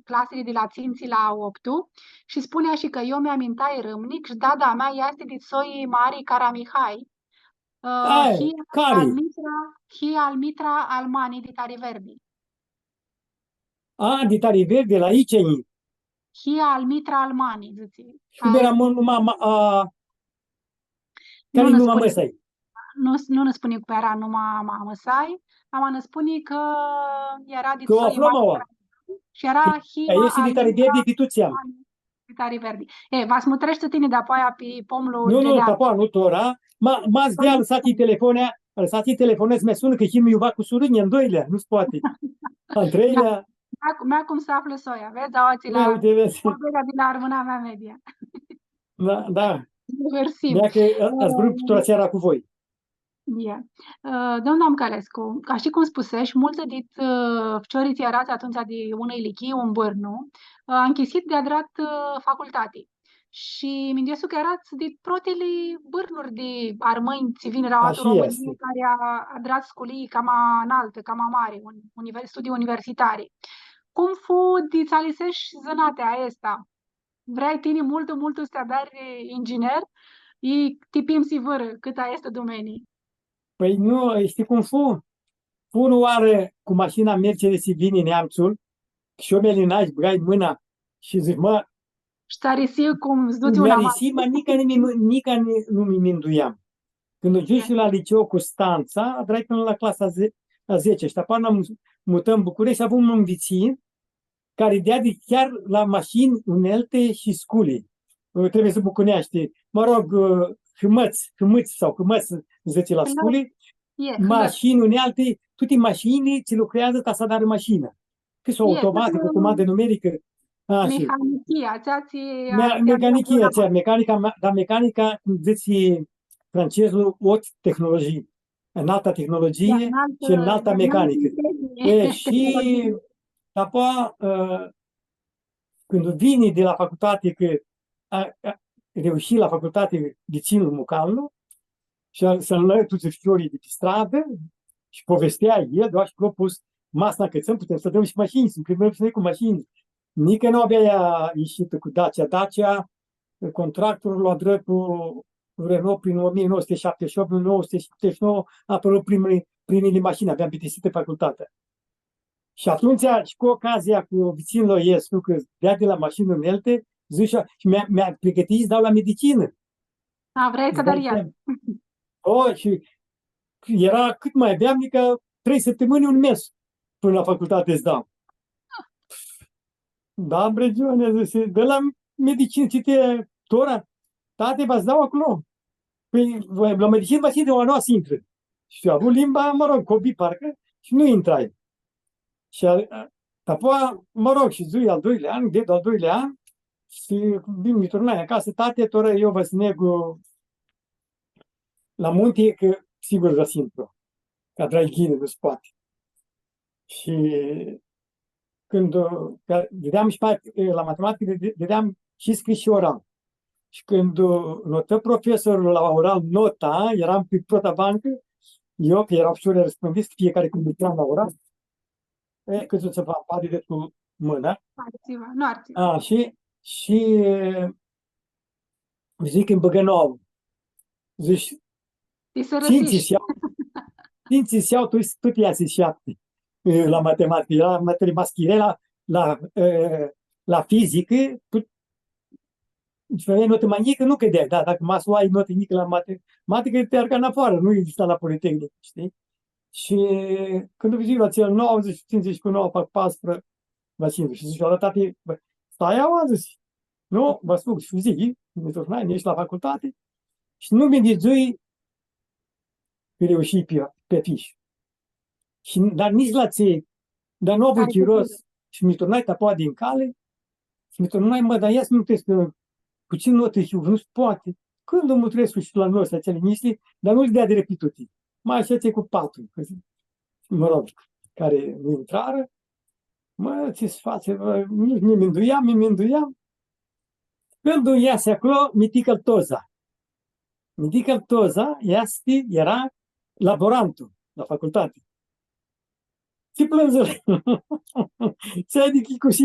clasele de la ținții la 8 și spunea și că eu mi-amintai Râmnic și dada mea este de soi Mari Caramihai. Hi al Mitra Almani de Tariverdi. De Tariverdi, la Iceni. Hi al Mitra Almani, zice. Și era numai care numai măsai. Nu ne spune că era numai măsai, am ne spune că era de soi și era Hi de Tariverdi pe toți am. Tariverdi. Va smutrește tine de-apoi pe pomul. Nu, nu, nu tora. M-ați vrea lăsat telefonea, Lăsați-i telefonez, mi sună că și mi iuba cu surâni, în doilea, nu-ți poate. Al treilea, Mea cum să află soia, vezi, auații la uite, vezi, vorbirea din armâna mea media. da, Reversim. că ați vrut toată seara cu voi. Yeah. Domnul Amcălescu, ca și cum spusești, multe dit wczoraj erați atunci de unei lichii, un bărnu, a închisit de adrat facultatii. Și mi-ndesu că erați de protele bârnuri de armăini civili erau României este. care a adrat sculii cam înaltă, cam mare, studii universitare. Cum fu de țalisești zănatea asta? Vrei tine mult să dar inginer? E tipim si vără cât este domenii. Păi nu, știi cum fu? Fu o oară cu mașina Mercedes vine neamțul și eu mi-a băgai mâna și zic, mă, Și cum zduți mi-a una risi, mă, nica nu mi minduiam. Când ajungi și la liceu Constanța, dragi până la clasa a 10 și apoi ne mutăm în București și avem un vicin care dea de chiar la mașini unelte și sculi. Trebuie să bucunești. Mă rog, hâmăți sau hâmăți, zice la sculi, mașini unelte, toate mașini ți lucrează ca să dar mașină. Că sunt automate, cu comandă numerică. Mecanica, cum zice francezul, haute tehnologie. Înalta tehnologie și înalta mecanică. Și apoi, când vine de la facultate, că a reușit la facultate vicinul Mucalnu, și să-l lătuți fiorii de pe stradă și povestea el, doar și propus masa încățăm, putem să dăm și mașini, să primim să ne cu mașini. Nică nu abia ieșit cu Dacia. Dacia, contractorul la dreptul Renault prin 1978-1979 a apărut primele mașini, aveam plictisit facultatea. Și atunci, și cu ocazia cu vicinul Iescu, că dea de la mașini unelte, zice, și mi-a pregătit să dau la medicină. Vrei că dar el. Și era cât mai aveam, adică 3 săptămâni, un mes până la facultate îți dau. Da, în regiune, zice, de la medicină, cite Tora, tate, v-ați dau acolo. Păi, la medicină vă de o anuă să intră. Și a avut limba, mă rog, copii parcă, și nu intrai. Și apoi, mă rog, și zui al doilea an, de al doilea an, și vin mi turnai acasă, tate, Tora, eu vă snegu la munte, că sigur vă simplu, ca draghină, nu poate. Și când vedeam și la matematică, vedeam și scris și oral. Și când notă profesorul la oral nota, eram pe protabancă, eu, că erau ușor răspândit, fiecare când lucram la oral, cât să fac pare de cu mâna. Și zic că îmi băgă nouă. Zici, Sfinții se iau, tot ea se șapte la matematică. Era materie maschire, la fizică, notă mai mică nu cădea, da, dacă masul ai notă mică la matematică, te arca în afară, nu exista la Politehnic, știi? Și când vezi la cel 90, 59, fac 4, la 50. Și zice, tate, stai aua, zice, nu, vă spun, și zic, nu ești la facultate, și nu mi dezui că reuși pe fiș. Dar nici la ței, dar nu a avut chiros, și mi turnai tapoa din cale, și mi turnai, mă, dar ia să nu te spune, puțin notă și nu se poate. Când domnul Trescu și la noi să cele niște, dar nu-l dea de repituții. Mai așa ți cu 4, mă rog, care nu intrară, mă, ți-s față, mi minduiam. Când iase acolo, mitică toza. Mitică toza, era laborantul la facultate. Ce plânză? Ți-ai de cu și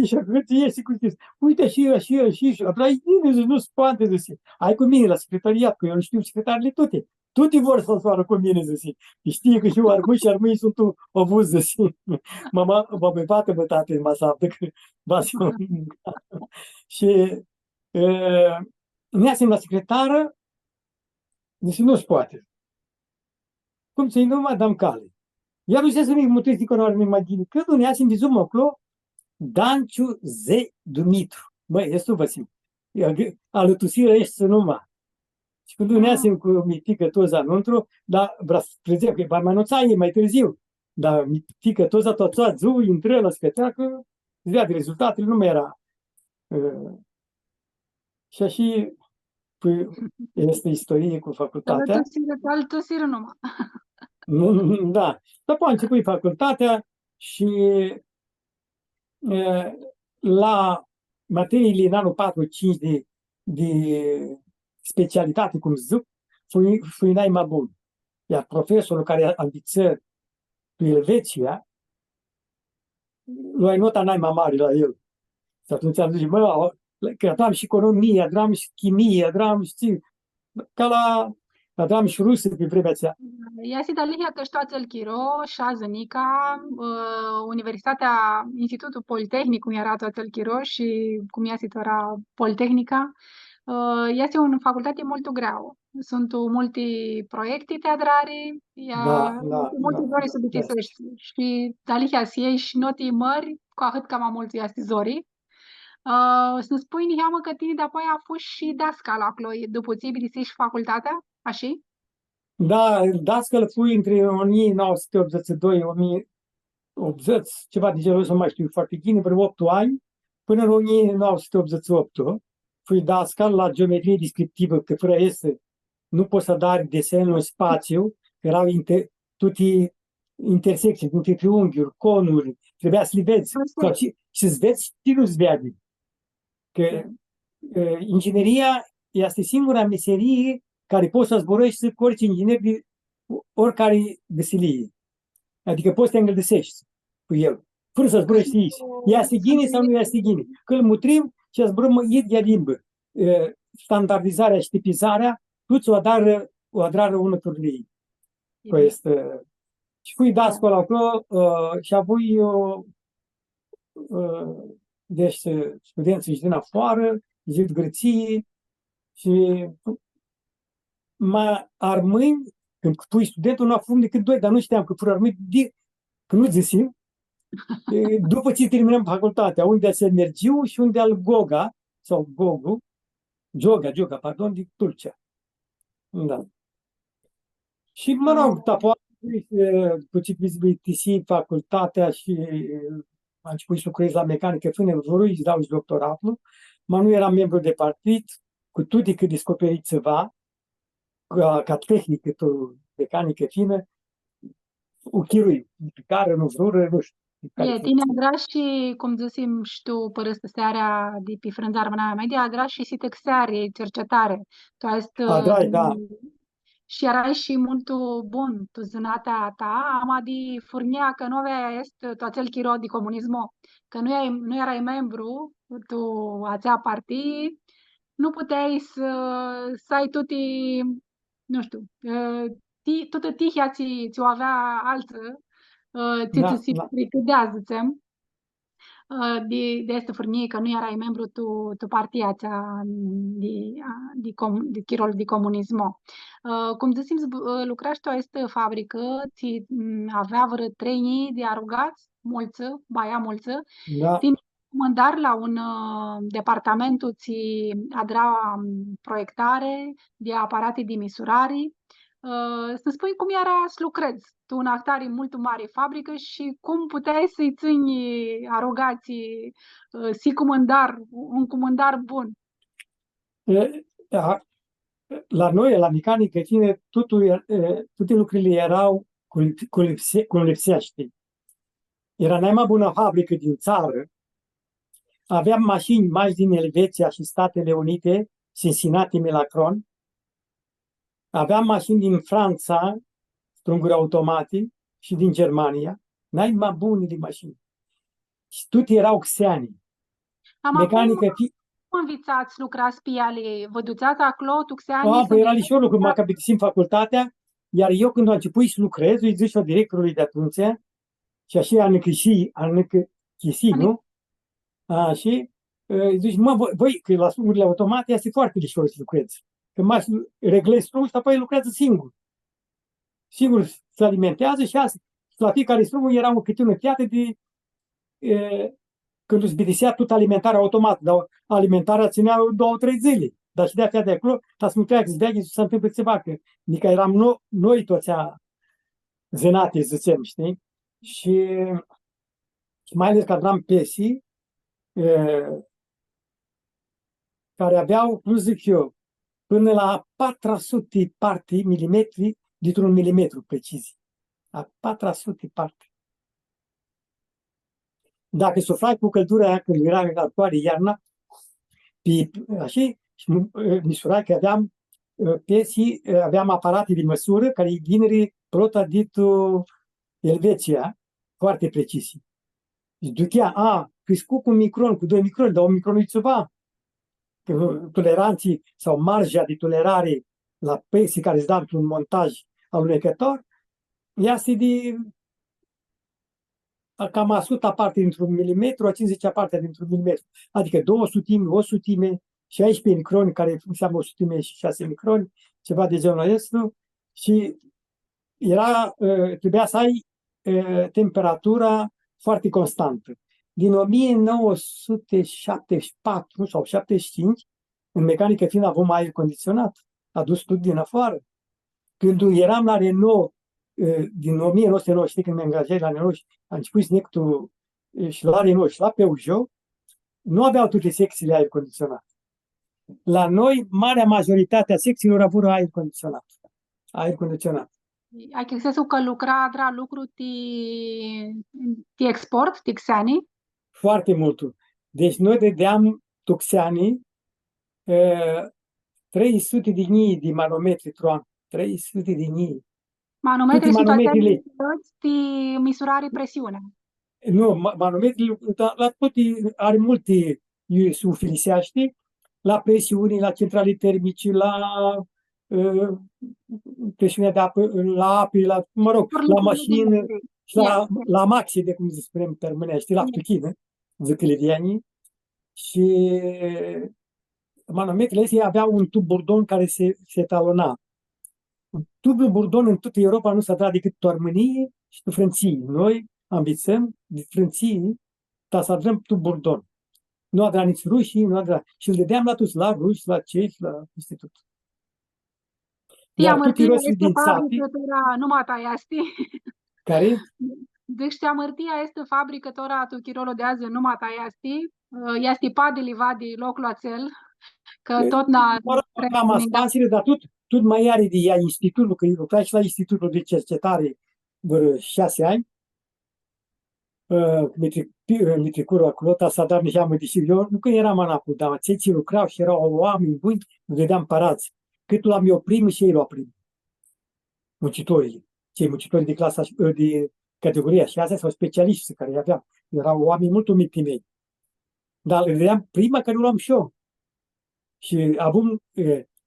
ești cu și. Uite și. Apoi nu se poate, zice. Hai cu mine la secretariat, că eu nu știu secretarele toate. Toate vor să soară cu mine, zice. Știi că eu armâi sunt obuz, zice. Mama, mă bată, mă, tate, mă saptă, că și ne iasem la secretară, zice, nu se poate. Cum să-i nu mă dăm cale? Ja bih se mi mutesti konorni magini. Când ne asim vizum acolo, Danciu Ze Dumitru. Băi, este văsim. Alătusire ești să numai. Și când uneasem cu mitică toza înăuntru, dar vreau să trezea, că va mai anunța ei mai târziu. Dar mitică toza toată ziua, intră la speteacă, zicea de rezultatele, nu mai era. Și așa păi, este istorie cu facultatea. Altul siră numai. Da. După a început facultatea și la materiile în anul 4-5 de specialitate, cum zic, fui mai bun. Iar profesorul care ambiță pe Elveția, luai nota mai mare la el. Și atunci am zis, că aveam și economie, aveam și chimie, aveam și ca aveam și rusă pe vremea aceea. Ja si dalihja të shtatë Kiro, Shazanika, Universitatea, Institutul Politehnic, cum era Toată Kiro și cum ea era Politehnica, este o facultate molto greu. Sunt multi proiecti teatrali, multi zori să bitisești. Și dalihja si ești noti mări, cu atât cam mulți este zori. Să-mi spui, Nihamă, că tine de-apoi a fost și dascal acolo, după ție bitisești facultatea, așa? Da, dascăl fui între 1982-1980, ceva de genul ăsta, nu mai știu foarte bine, vreo 8 ani, până în 1988. Fui dascăl la geometrie descriptivă, că fără este nu poți să dai desenul în spațiu, erau toate intersecții, între triunghiuri, conuri, trebuia să le vezi. Și să vezi și nu-ți vede. Că ingineria este singura meserie care poți să zborăști cu orice inginer de oricare veselie. Adică poți să te îngăldesești cu el, fără să zborăști aici. Este ghine sau nu este ghine. Că îl mutrim și zburăm de limbă. Standardizarea și tipizarea, toți o adrară unul turlii. Și fui dascăl acolo și apoi deci studenții din afară, zic grăție și armâni, când pui studentul, nu afum decât 2, dar nu știam că fără armâni, că nu zisim, după ce terminăm facultatea, unde se Energiu și unde al Goga, sau Joga, pardon, din Turcia. Da. Și mă rog, după ce vizibilității facultatea și am început să lucrez la mecanică fină, vrui să dau și doctoratul, mă nu eram membru de partid, cu toate că descoperit ceva, ca tehnică, mecanică fină, o chirui, care nu vrură, nu știu. Tine agrași și, cum zisim și tu, părăstă seara de pe frânzarmă media, agrași și textare, cercetare. Tu ai da. și erai și mult bun, tu zânata ta, ama de furnea că nu avea toată chiro de comunismo, că nu erai membru, tu ațea partid, nu puteai să ai tuti, nu știu, toată tihia ți-o avea altă, ți precădează, de este furnie că nu erai membru tu partia țea de chirol de comunismo. Cum zisim, lucrași tu este fabrică, ți avea vreo 3 de arugați, mulți, baia mulți, din comandar la un departamentul ți adra proiectare de aparate de misurare. Să spui cum era să lucrezi tu în actare mult mare fabrică și cum puteai să-i țini arogații un comandar bun. La noi, la mecanică, toate lucrurile erau cu lipsește. Era mai bună fabrică din țară. Aveam mașini mai din Elveția și Statele Unite, Cincinnati, Milacron. Aveam mașini din Franța, strunguri automate, și din Germania, mai bune de mașini. Și toate erau xeani. Mecanică cum învățați, lucrați pe ele? Vă duceați acolo, tu xeani? Păi era lișor lucru, m-a capitisim facultatea, iar eu când am început să lucrez, îi zic și directorului de atunci, și așa anăcăsi, nu? Și zici, voi, că la strungurile automate este foarte lișor să lucrezi. Că mai reglezi strungul și apoi lucrează singur. Singur se alimentează și asta. La fiecare strungul era câte o piatră de... Când îți bidisea tot alimentarea automat, dar alimentarea ținea 2-3 zile. dar și de aceea de acolo, dar să nu treacă, să veagă, să se întâmplă ceva, că adică eram noi toți zenate, zicem, știi? Și mai ales că aveam pesii care aveau, cum zic eu, până la 400 parte milimetri dintr-un milimetru precizie. La 400 parte. Dacă suflai cu căldura aia, când era în calcoare iarna, așa, și misurai că aveam pesii, aveam aparate de măsură care îi gineri prota ditu Elveția, foarte precisi. Și duchea, crescut cu un micron, cu 2 microni, dar un micron e ceva. Toleranții sau marja de tolerare la pesii care îți dau într-un montaj alunecător, este de cam 100 parte dintr-un milimetru, a 50 parte dintr-un milimetru. Adică 200, 100, 16 microni, care înseamnă 100 și 6 microni, ceva de genul ăsta. Și trebuia să ai temperatura foarte constantă. Din 1974 sau 75, în mecanică fiind avem aer condiționat, adus tot din afară. Când eram la Renault, din 1990, știi, când mi-am angajat la Renault, am început snectul și la Renault și la Peugeot, nu aveau toate secțiile aer condiționat. La noi, marea majoritate a secțiilor au avut aer condiționat. Aer condiționat. Ai che senso că lucra tra lucru ti export, ti xeni? Foarte mult. Deci noi dădeam tuxeanii 300 de mii de manometri tron. 300 de mii. Manometri Tutti situazioni ti misurare presiune. Nu, manometri, la toate, are multe su filiseaște, la presiuni, la centrale termice, la presiunea de apă, la ape, la mașină, și la maxi, de cum se spune în românește, la ftuchină, zic elevianii. Și manometrele astea aveau un tub burdon care se talona. Tubul burdon în toată Europa nu s-a dat decât toarmânie și frânții. Noi ambițăm de frânții, dar să adrăm tub burdon. Nu adra nici rușii, nu adra. Și îl dădeam la toți, la ruși, la cehi, la institut. Iar tutti i rossi din țapi. Numai ta este. Care? Deci amărtia este fabricătora tu chirolo de azi numai ta este padeliva de locul acel, că tot n-a... Cam aspansile, dar tot mai are de ea institutul, că lucra și la institutul de cercetare vreo 6 ani. Mitricurul acolo, s-a dat niște amă, deși eu nu că eram anapul, dar cei lucrau și erau oameni buni, îl vedeam parați. Cât l-am eu primit și ei l-au primit. Muncitorii. Cei muncitori de clasa, de categoria 6 sau specialiști care aveam. Erau oameni mult umiti mei. Dar îl vedeam prima care luam și eu. Și avem,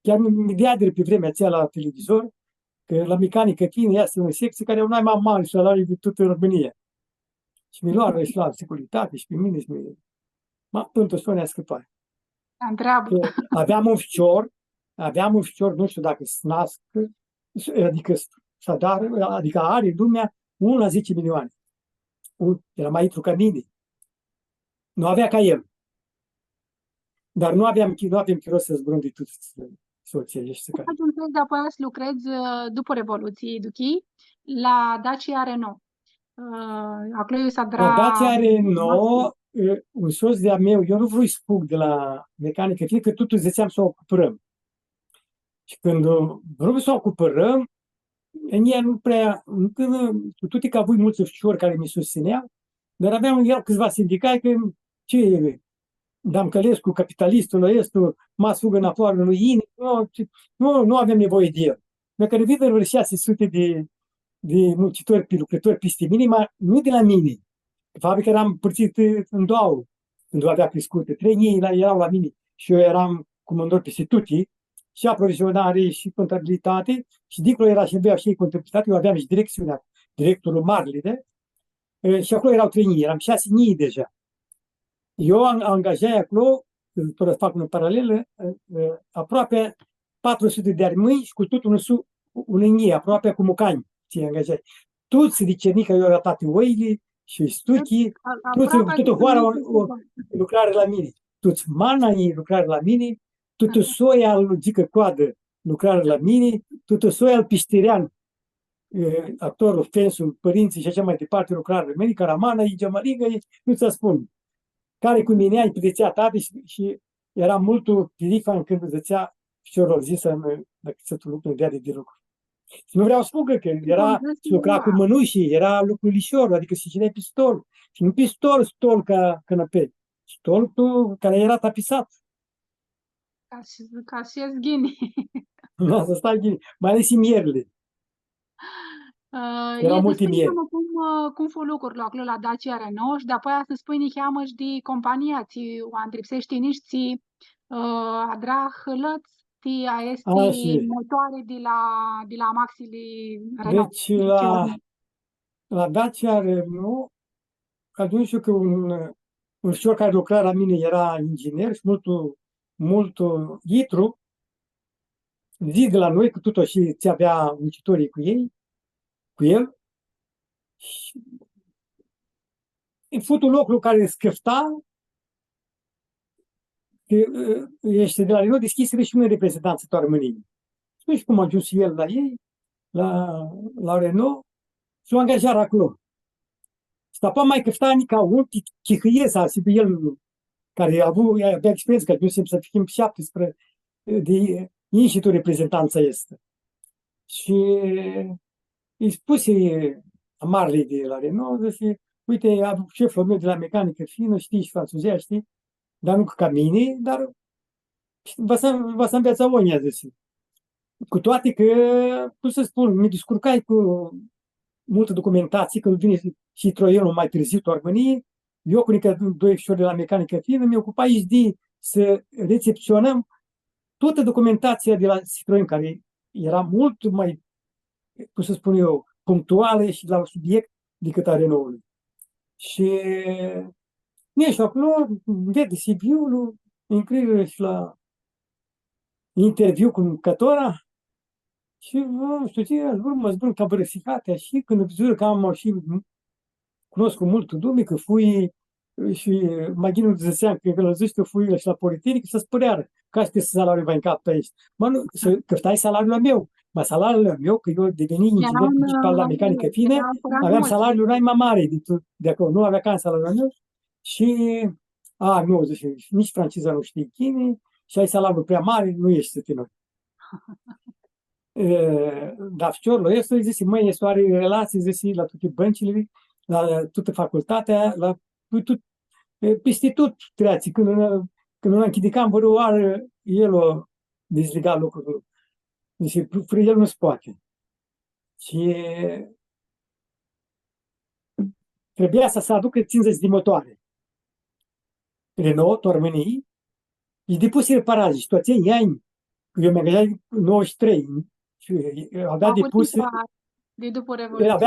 chiar imediat pe vremea aceea la televizor, că la mecanică fină este o secție care nu ai mai mari salarii de tot în România. Și mi luară și la securitate și pe mine și mine. Până Sonia scăpare. Aveam un ficior, nu știu dacă se nasc, adică are lumea 1 la 10 milioane. Era mai intru ca mine. Nu avea ca el. Dar nu aveam chiros să zburăm de tot soție. Ajungeți apoi să lucrezi după Revoluție, Duchi, la Dacia Renault. Acolo s-a La Dacia Renault, un soț de-a meu, eu nu vreau să fug de la mecanică, fiindcă totul ziceam să o ocupăm. Și când vreau să o ocupăm, în ea nu prea, cu toate că avui mulți oficiori care mi susțineau, dar aveam câțiva sindicai că ce Damcălescu, capitalistul ăsta, mă fugă în afară lui Ini, nu avem nevoie de el. Dacă revidă vreo 600 de muncitori, pe lucrători peste mine, nu de la mine. Fabrica eram împărțit în două, când avea crescută. 3 erau la mine și eu eram comandor peste tutti, și aprovizionare și contabilitate, și dincolo era și aveam și contabilitate, eu aveam și direcțiunea, directorul Marlide, și acolo erau 3 eram 6 deja. Eu angajai acolo, tot fac în paralelă, aproape 400 de armâni și cu tot un aproape cu mucani, ți angajai. Toți de cernică eu arătat oile și stuchii, toată hoara lucrare la mine. Toți mana ei lucrare la mine Tută soia al Gică Coadă lucrare la mine, tută soia al Piștirean, actorul, fensul, părinții și așa mai departe, lucrare la mine, Caramană, Igeamăligă, nu ți spun. Care cu mine ai pedețea tati și era multul pirifan când zățea șorul zisă dacă să tu lucru de lucru. Și nu vreau să spun că era și lucra cu mânușii, era lucru lișor, adică și țineai pistol. Și nu pistol, stol ca canapei. Stol care era tapisat. Ca și zghini. Nu, să stai ghini. Mai ales mierile. Erau multe mieri. Cum fu lucrurile acolo la Dacia Renault și de apoi să spui nicheamă și de compania, ți o întripsești nici ți adrah lăț, ti a este motoare de la Maxili Renault. Deci la Dacia Renault, atunci că un șor care lucra la mine era inginer și mult itru, zi de la noi, că tot și ți avea muncitorii cu el, și futul locul care scăfta, este de la Renault deschisele și unei reprezentanțe toarmănii. Nu știu cum a ajuns el la ei, la Renault, și o angajară acolo. Și apoi mai căfta ca un chihăiesc, și pe el, care avea experiență, că ajuns să fim 17 de înșitul reprezentanța este. Și îi spuse amarlei de la Renault, zice, uite, șeful meu de la mecanică fină, știi, și franțuzește, dar nu ca mine, dar vă să înveța onia, zice. Cu toate că, cum să spun, mi descurcai cu multă documentație, când vine și Troianul mai târziu, Toarmănie, eu cu doi fișori de la mecanică fină, mi ocupai de să recepționăm toată documentația de la Citroen, care era mult mai, cum să spun eu, punctuală și la subiect decât a Renault-ului. Și și acolo, vede CV-ul, înscriere și la interviu cu Cătora și, nu știu ce, mă zbun ca bărăsicatea și când văzură că am și cunosc cu mult lume, că fui și mai gine de zăseam că călăzește fui și la Politehnic, să spăreară că este salariul mai în cap pe aici. Mă, nu, că stai salariul meu. Mă, salariul meu, că eu deveni inginer principal la mecanică fină, aveam salariul mai mare de acolo, nu avea ca salariul meu și, nu, zice, nici franciza nu știi chimie și ai salariul prea mare, nu ești să tine. Dar ficiorul ăsta, zice, măi, este are relații, zice, la toate băncile, la toată facultatea, peste tot treații. Când îl închidicam, vă oară, el o dezlega lucrurile. Zice, fără el nu se poate. Și trebuia să se aducă ținzăți de motoare. Renault, Tormenii, și depuse reparații. Și toți ei ani, eu mi-am găsit 93, și avea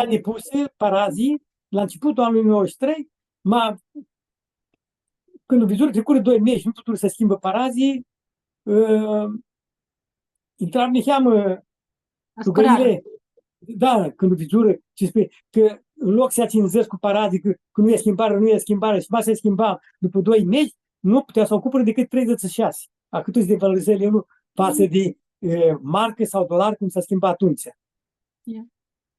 depuse parazii la începutul anului 93, când vizură trecură 2 mesi și nu puteau să schimbă parazii, intra în cheamă rugările. Da, când vizură, ce spune, că în loc să ia ținzări cu parazii, că nu e schimbare, și mai se schimba după 2 mesi, nu putea să ocupă decât 36. A cât de valorizările lui față de marcă sau dolari, cum s-a schimbat atunci.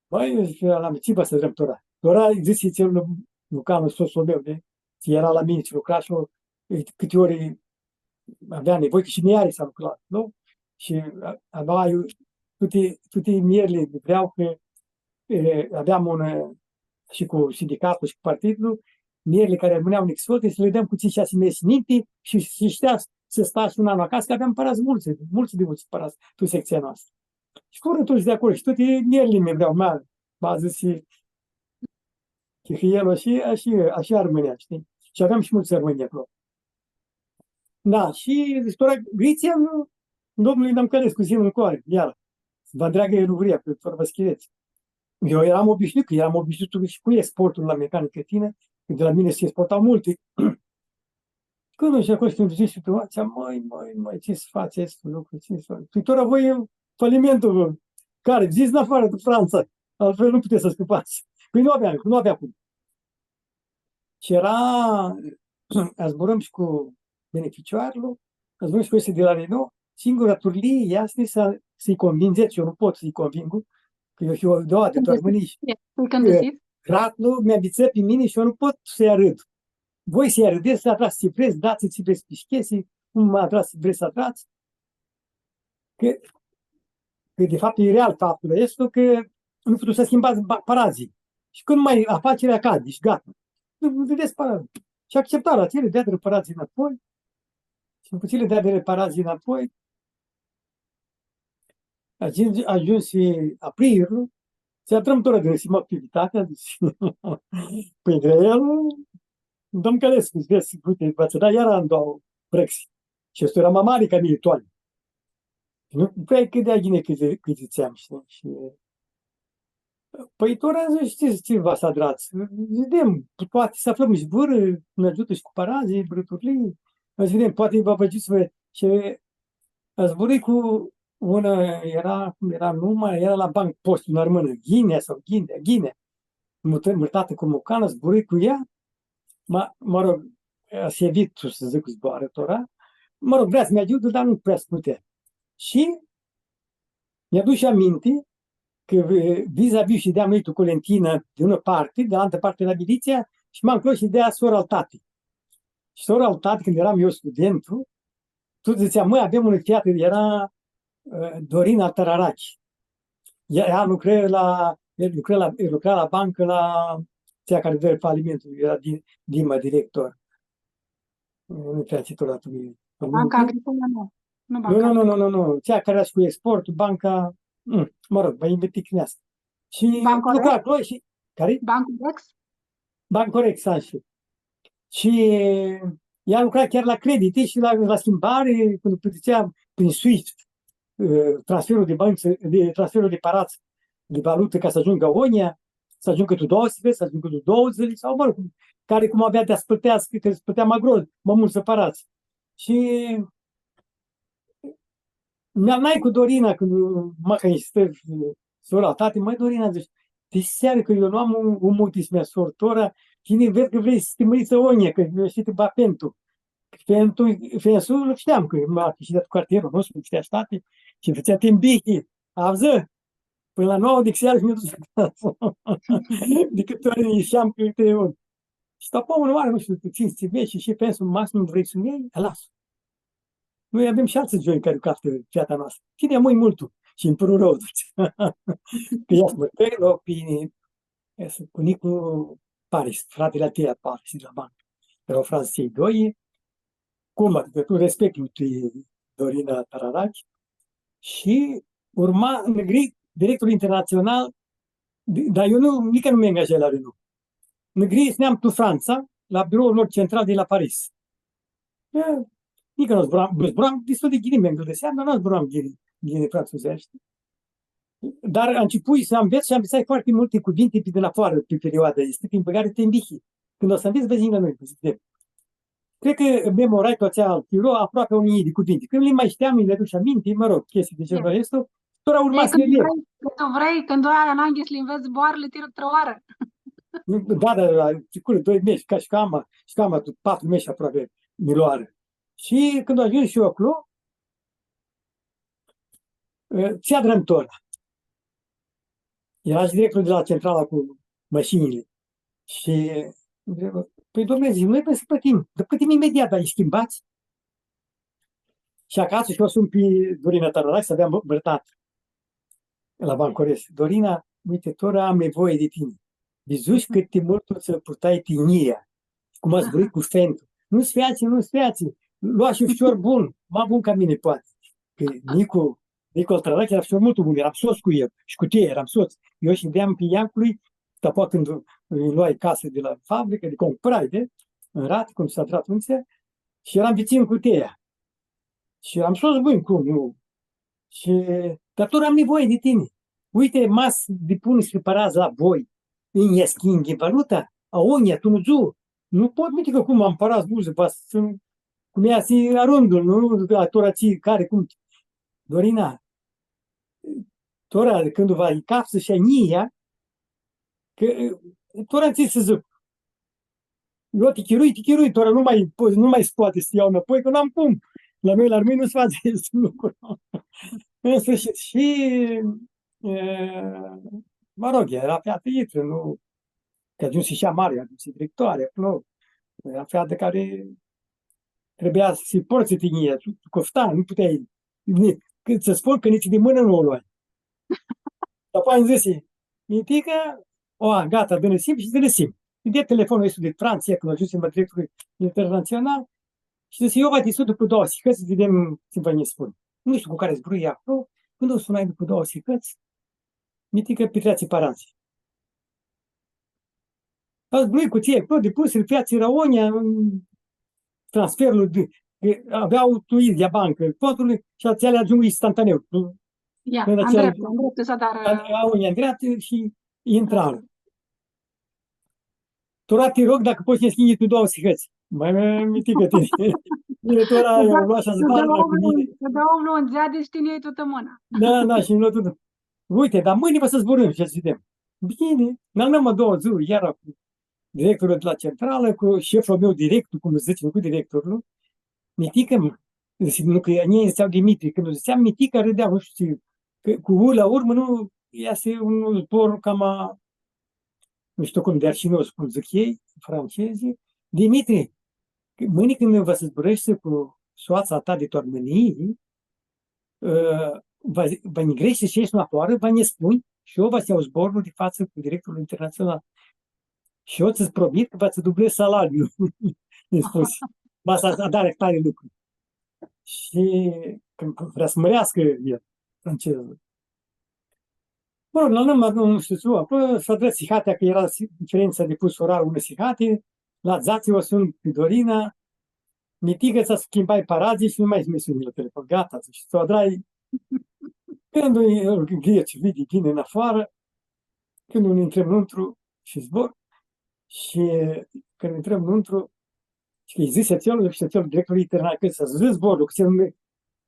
Băi, l-am țipă să dreptura. Doar zice cel Lucanul, sosul meu, era la mine și lucra și câte ori avea nevoie, că și miare s-a lucrat, nu? Și avea toate mierile, vreau că aveam și cu sindicatul și cu partidul, mierile care rămâneau în exolte, să le dăm cu 5-6 mesi minte și știa să stați un an acasă, că aveam parați mulți parați pe secția noastră. Și fără toți de acolo, și toate mierile mi vreau, m-a zis și el așa rămânea, știi? Și aveam și mulți rămâni acolo. Da, și istoria Griția, domnului Damcărescu, zi în coare, iar. Vă dragă Eluria, pe vorba schireți. Eu eram obișnuit și cu exportul la mecanică fină, de la mine se exportau multe. Când nu știu acolo, când zici situația, măi, ce să faci acest lucru, ce să faci? Păi, voi falimentul, care, zici în afară de Franța, altfel nu puteți să scăpați. Păi nu avea cum. Și zburăm și cu beneficiarul, ați văzut și ăștia de la Renault, singura turlie este să-i convingeți, eu nu pot să-i conving, că eu fiu de doar mâini și Când găsiți? Ratlu mi-a bițat pe mine și eu nu pot să-i arăt. Voi să-i arădeți, să atrați țipreți, dați țipreți pe schesii, cum mă atrați țipreți să atrați. Că de fapt e real faptul este că nu puteți să schimbați parazii. Și când mai afacerea cade și gata. Nu vedeți parazii. Și accepta la tine, dea de reparații înapoi. Și după ce le dea de reparații înapoi, ajuns și aprilul, se atrămătoră de răsimă activitatea. Deci, păi de el, dăm călesc, vezi, uite, v-ați dat iar în două Brexit. Și ăsta era mamari ca mine toate. Nu prea cât de agine cât ziceam, știi? Și, păi tot azi știți ce v-ați adrat. Vedem, poate să aflăm și vâră, ne ajută și cu parazii, brăturii. Azi vedem, poate vă văgiți și ați vorbit cu una, era numai, era la banc post în armână, Ghinea sau Ghinea. Mutată cu Mocană, zburâi cu ea, mă rog, se evit să zic cu zboarătora, mă rog, vrea să-mi ajută, dar nu prea să putea. Și mi-aduce aminte că vis-a-vis și de-am lui tu Colentina de una parte, de altă parte la miliția, și m-am clos și de-a sora al tati. Și sora al tati, când eram eu studentul, tu zicea, măi, avem un teatru, era Dorina Tararaci. Ea lucra la bancă la cea care dă falimentul, era Dima, director. Nu prea titulatul. Banca Agricolă, nu. Nu Banca Nu. Cea care era și cu exportul, banca, mă rog, mai inventicnească. Și lucra acolo și... Care? Bancorex? Bancorex, așa. Și ea lucra chiar la credite și la schimbare, când plăticea prin SWIFT transferul de bani, transferul de parați de valută ca să ajungă Onia, să ajungă tu 12, să ajungă tu 20, sau mă rog, care cum avea de a spătească, că spătea magros, mă mult separați. Și n-ai cu Dorina, când mă că insistă sora tate, măi Dorina, zici, deci seară că eu nu am un mutism mea sortora, cine vede că vrei să te măriți Onia, că eu știi te ba pentru. Fensul știam că m-a câștigat cartierul nostru, știa state, și făcea timbichi, auză? Până la 9 de seară și mi-a dus acasă. De câte ori ieșeam că uite eu. Și tapau în oară, nu știu, puțin stivești și pensul maxim vrei să-mi iei, las. Noi avem și alți joi care captă viața noastră. Cine măi multul și în părul rău. Că ia smărtărilor, cu Nicu Paris, fratele Atea Paris de la bancă. Erau frații doi, cum adică tu respectul Dorina Tararaci și urma directorul internațional, dar eu nici nu mi-am angajat la Renault. Negri ne-am tu Franța, la biroul lor central de la Paris. Nici nu zburam destul de ghini mi-am gândit, dar nu zburam ghini franțuzești. Dar am început să înveț și am învățat foarte multe cuvinte pe de la afară pe perioada este, prin pe care te învihi. Când o să înveți, vezi la noi. Cred că memorai toți altiro aproape 1000 de cuvinte. Când le mai știam, le aduce aminte, mă rog, chestii de genul ăsta, tot au urmat să le leg. Când ai ananghis, le înveți boarele, tiră trăoară. Da, circulă 2 mesi, ca și cama 4 mesi aproape miloară. Și când ajung și eu acolo, ți-a drămtor. Era și directorul de la centrala cu mașinile. Și păi, domnule, zic, noi trebuie să plătim. Dar plătim imediat, dar îi schimbați. Și acasă și o sun pe Dorina Tararac să aveam bărtat la Bancoresc. Dorina, uite, tora am nevoie de tine. Vizuși cât de mult o să purtai tinia. Cum ați vorbit cu Fentul. Nu-ți fiați. Lua și ușor bun. Mai bun ca mine, poate. Că Nicu Tararac era și mult bun. Eram soț cu el. Și cu tine eram soț. Eu și deam pe Iancului, după când îi luai casă de la fabrică, de cumpărai, în rat, cum s-a trat unția, și eram vicin cu teia. Și am spus, băi, cum, nu? Și, dar tot am nevoie de tine. Uite, mas de pune separați la voi. În schimbi valuta, a onia, tu nu pot minte că cum am parat buze, cum e asi arundul, nu? A torații care, cum? Dorina, tora, când va i capsă și ania, că torații să zic, eu te chirui, tora nu mai poate să iau înapoi, că n-am cum. La noi, la armei, nu se face acest lucru. În sfârșit, și, mă rog, era fată intră, nu, că ajunse și ea mare, ajunse directoare, acolo. Era fată care trebuia să-i porți tinie, coftan, nu puteai, când să spun că nici din mână nu o luai. Apoi îmi zise, mitică, gata, dă-ne sim și dă-ne sim. Îi dă telefonul ăsta de Franța, când ajunse în directorul internațional, și zice, eu vă discut după 2 sicăți, să vedem ce vă ne spun. Nu știu cu care zbrui acolo, când o sunai după 2 sicăți, mitică Petreații Paranții. A zbrui cu ție, depus în piața Raonia, transferul aveau tuit de bancă, conturile și ți le ajung instantaneu. Ia, în dreptul să dar... Raonia în dreaptă și intrară. Tora, te rog, dacă poți să ne schimbi tu 2 sicăți. Mai mitică tine. Directora i-a luat și-a zăbară cu mine. Să dau omul în zea, deci tine toată mâna. Da, și îmi luat tot. Uite, dar mâine vă să zburăm și să vedem. Bine, n-am 2 zile, iar cu directorul de la centrală, cu șeful meu directul, cum zice, nu cu directorul, mitică, nu că ei ziceau Dimitri, când ziceam mitică, râdea, nu știu, că cu U la urmă, nu, iase un zbor cam nu știu cum, de arșinos, cum zic ei, francezii. Dimitri, mâine când vă să zburăște cu soața ta de toarmănii, vă negrește și ești în afară, vă ne spui și eu vă iau zborul de față cu directorul internațional. Și eu ți-ți promit că vă-ți dublez salariul. Mi-a spus. V-ați dat tare lucru. Și când vrea să mărească el, francezul. Mă rog, la urmă, nu știu ce, acolo s-a dat Sihatea, că era diferența de pus orar ună Sihate, la Zații o sun pe Dorina, mitică ți-a schimbat parazii și nu mai mi suni la telefon. Gata, și s-o adrai. Când îl gheci, vidi, vine în afară, când îl intrăm înăuntru și zbor, și când intrăm înăuntru, și că îi zise celălalt și celălalt directorul internal, că să zis zborul, că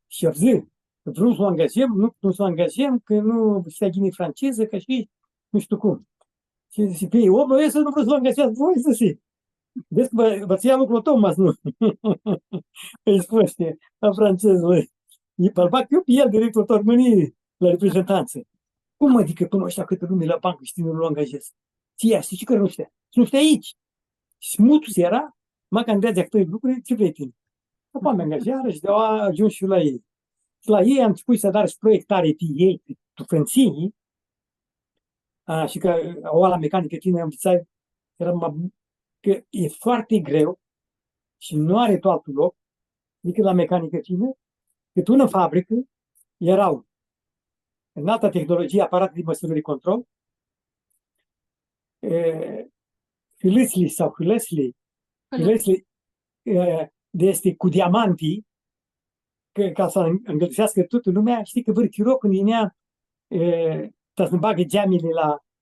și zi, că vrem să o angajăm, nu putem să o angajăm, că nu știa ghini franceză, că și nu știu cum. Și zice, pe omul ăsta nu vreau să o angajați voi, zice. Vezi că vă ți-ia lucrul Thomas, nu? Îi spune la francezului. E bărbat, eu pe el, directorul Tormânii, la reprezentanță. Cum adică cunoștea câtă lume la bancă și nu-l angajez? Ție, știi că nu știa? Nu știa aici. Și smutus era, mă candidați actori lucruri, ce vrei tine? Apoi mă angajeară și de-au ajuns și la ei. Și la ei am început să dar și proiectare pe ei, pe frânții, și că o la mecanică tine am învățat, că e foarte greu și nu are tot loc, decât la mecanică tine, cât în fabrică erau în alta tehnologie, aparate de măsură de control, hâlâsli sau hâlăsli de este cu diamantii, ca să îngălțească toată lumea, știi că vârchirou când vinea să ne bagă geamile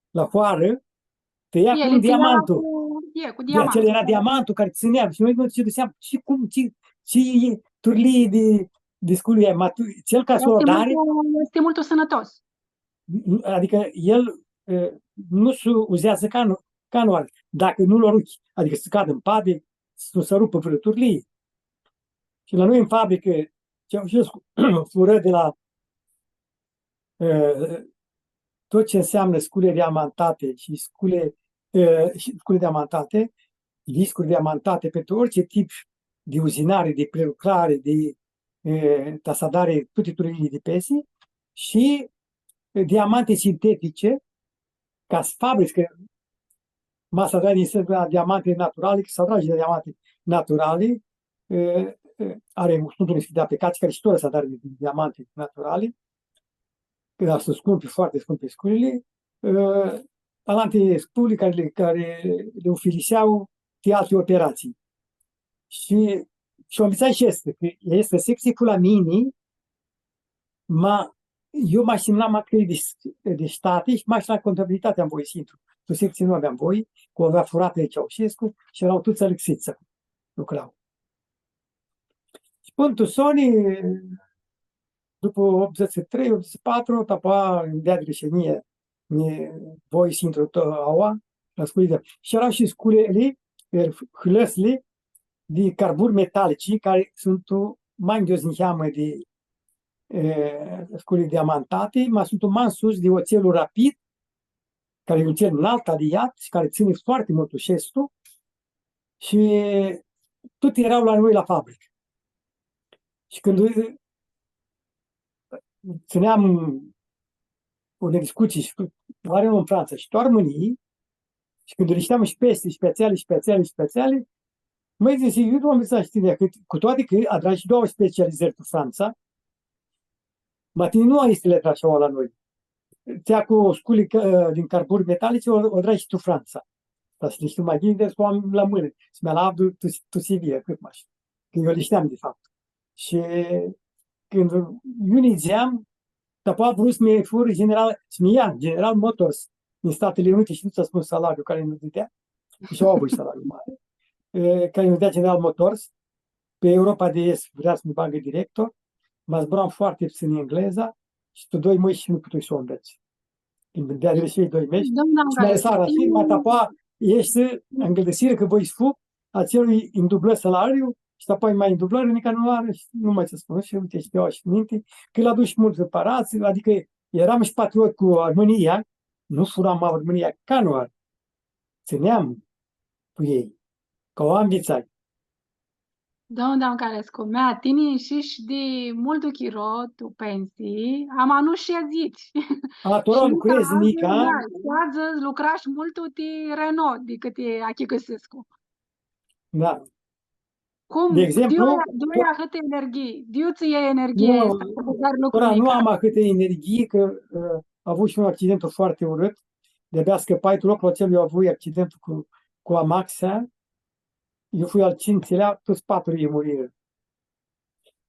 la foară, tăia cu diamantul. Cu diamantul. Acela era diamantul care ținea și noi nu ce seama și cum, ce turlii de sculie, cel ca să o dare. Este mult sănătos. Adică el nu se uzează ca nu are. Dacă nu-l oruchi, adică să cadă în pade, să se rupă vrăturile. Și la noi în fabrică, ce au și fură de la tot ce înseamnă scule diamantate și scule diamantate, discuri diamantate pentru orice tip de uzinare, de prelucrare, de tasadare, toate turile de pese și diamante sintetice, ca să fabrici, că masa din diamante naturale, că s-au trage de diamante naturale, are studiul de aplicații care și tot să de diamante naturale, că sunt scumpi, foarte scumpe sculile, alante sculi care le ufiliseau de alte operații. Și am învățat și este, că este secție cu la mini, eu mă așteptam la de state și la contabilitate am voie să intru. Cu secție nu aveam voie, cu avea furată de Ceaușescu și erau toți alăxiți să lucrau. Și punctul Sony, după 83, 84, tapa îmi dea greșenie, voi să intru aua, la sculile. Și erau și sculele, hâlăsile de carburi metalici, care sunt mai Deus ne cheamă de scule diamantate, mai sunt un man sus de oțelul rapid, care e un oțel înalt, aliat și care ține foarte mult șestul și tot erau la noi la fabrică. Și când țineam unei discuții și oare în Franța și toar mânii, și când le știam și peste, speciale, măi zice, eu nu am învățat știrea, că cu toate că a dat și două specializări cu Franța, matine nu este letra așa la noi. Ția cu sculi din carburi metalice, o dragi și tu Franța. Dar să le știu mai bine, să o am la mână. Să mi-a la abdu, tu Sivie, cât mai știu. Că eu le știam, de fapt. Și când unii ziceam, dar poate vrut să mi fură General Motors din Statele Unite și nu ți-a spus salariul care nu dădea. Și au avut salariul mare. Care nu dea General Motors. Pe Europa de Est vrea să mă bagă director. Mă zburam foarte puțin în engleza și tu 2 măi și nu putui să o înveți. Când dea greșit 2 mei și mi-a lăsat la firma ta, ești în gădăsire că voi sfug, acelui îmi dublă salariul și apoi mai îndublă, nici nu are și nu mai să spun și uite, știu și minte, că l-a dus și mulți reparați, adică eram și patriot cu Armânia, nu furam Armânia ca nu ar. Țineam cu ei, ca o ambițai. Domnul Carescu, mea tini și de mult chiro tu pensii, am anu și zici. A, tu lucrezi, Nica? Da, lucrași mult de Renault, decât e Achi Găsescu. Da. Cum? De exemplu, Diu câte energie? Diu ți e energie asta? Nu am câte energie, că a avut și un accident foarte urât. De-abia scăpai, tu locul acelui a avut accidentul cu Amaxia. Eu fui al 5-lea, toți 4 ei muriră.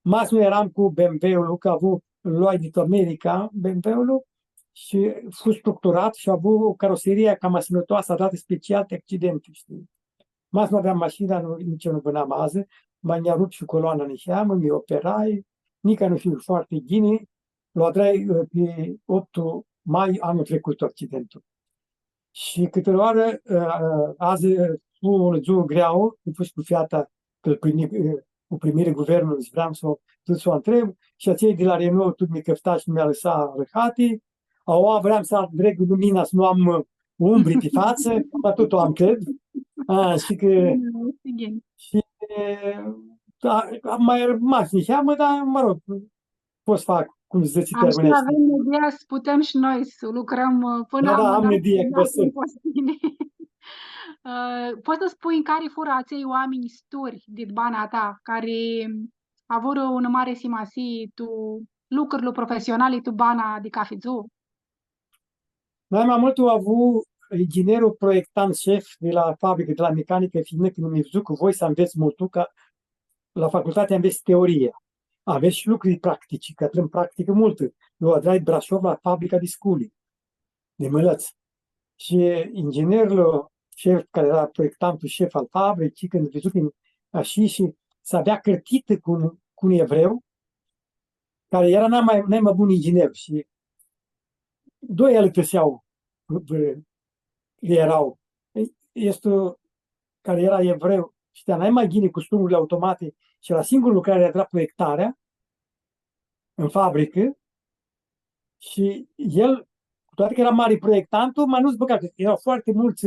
Mas nu eram cu BMW-ul, că a avut luai din America, BMW-ul, și fost structurat și a avut o caroserie cam asemănătoasă, dată special de accidente, știi. Mas nu aveam mașina, nici eu nu vânam azi, mi-a rupt și coloana în seamă, mi operai, nici nu fiu foarte bine, l-a trai pe 8 mai anul trecut accidentul. Și câteva oară, azi, un zi greau, am fost cu fiata, că cu primire guvernul, vreau să o întreb, și acei de la Renault, tot mi căfta și mi-a lăsat răhati, vreau să dreg lumina, să nu am umbri pe față, dar tot o am cred. Și că... Și am mai rămas nici mă, dar mă rog, pot să fac cum zice termenește. Așa avem ideea să putem și noi să lucrăm până am idee, poți să spui în care fură acei oameni sturi din bana ta, care avut un mare simasi, tu lucrurile profesionale, tu bana de cafezu? Noi mai mult au avut inginerul proiectant șef de la fabrică, de la mecanică fină, când mi-a văzut cu voi să înveți mult, că la facultate înveți teorie. Aveți și lucruri practici, că trebuie practică multă. Eu adrai Brașov la fabrica de sculi, de mălăți. Și inginerul șef, care era proiectantul șef al fabricii, când a văzut așa și să avea cărtită cu un evreu, care era mai bun inginer. Și doi ele tăseau, erau. Este care era evreu, știa mai bine cu strumurile automate și la singurul lucrare era proiectarea în fabrică și el, cu toate că era mare proiectantul, mai nu-ți băga, că erau foarte mulți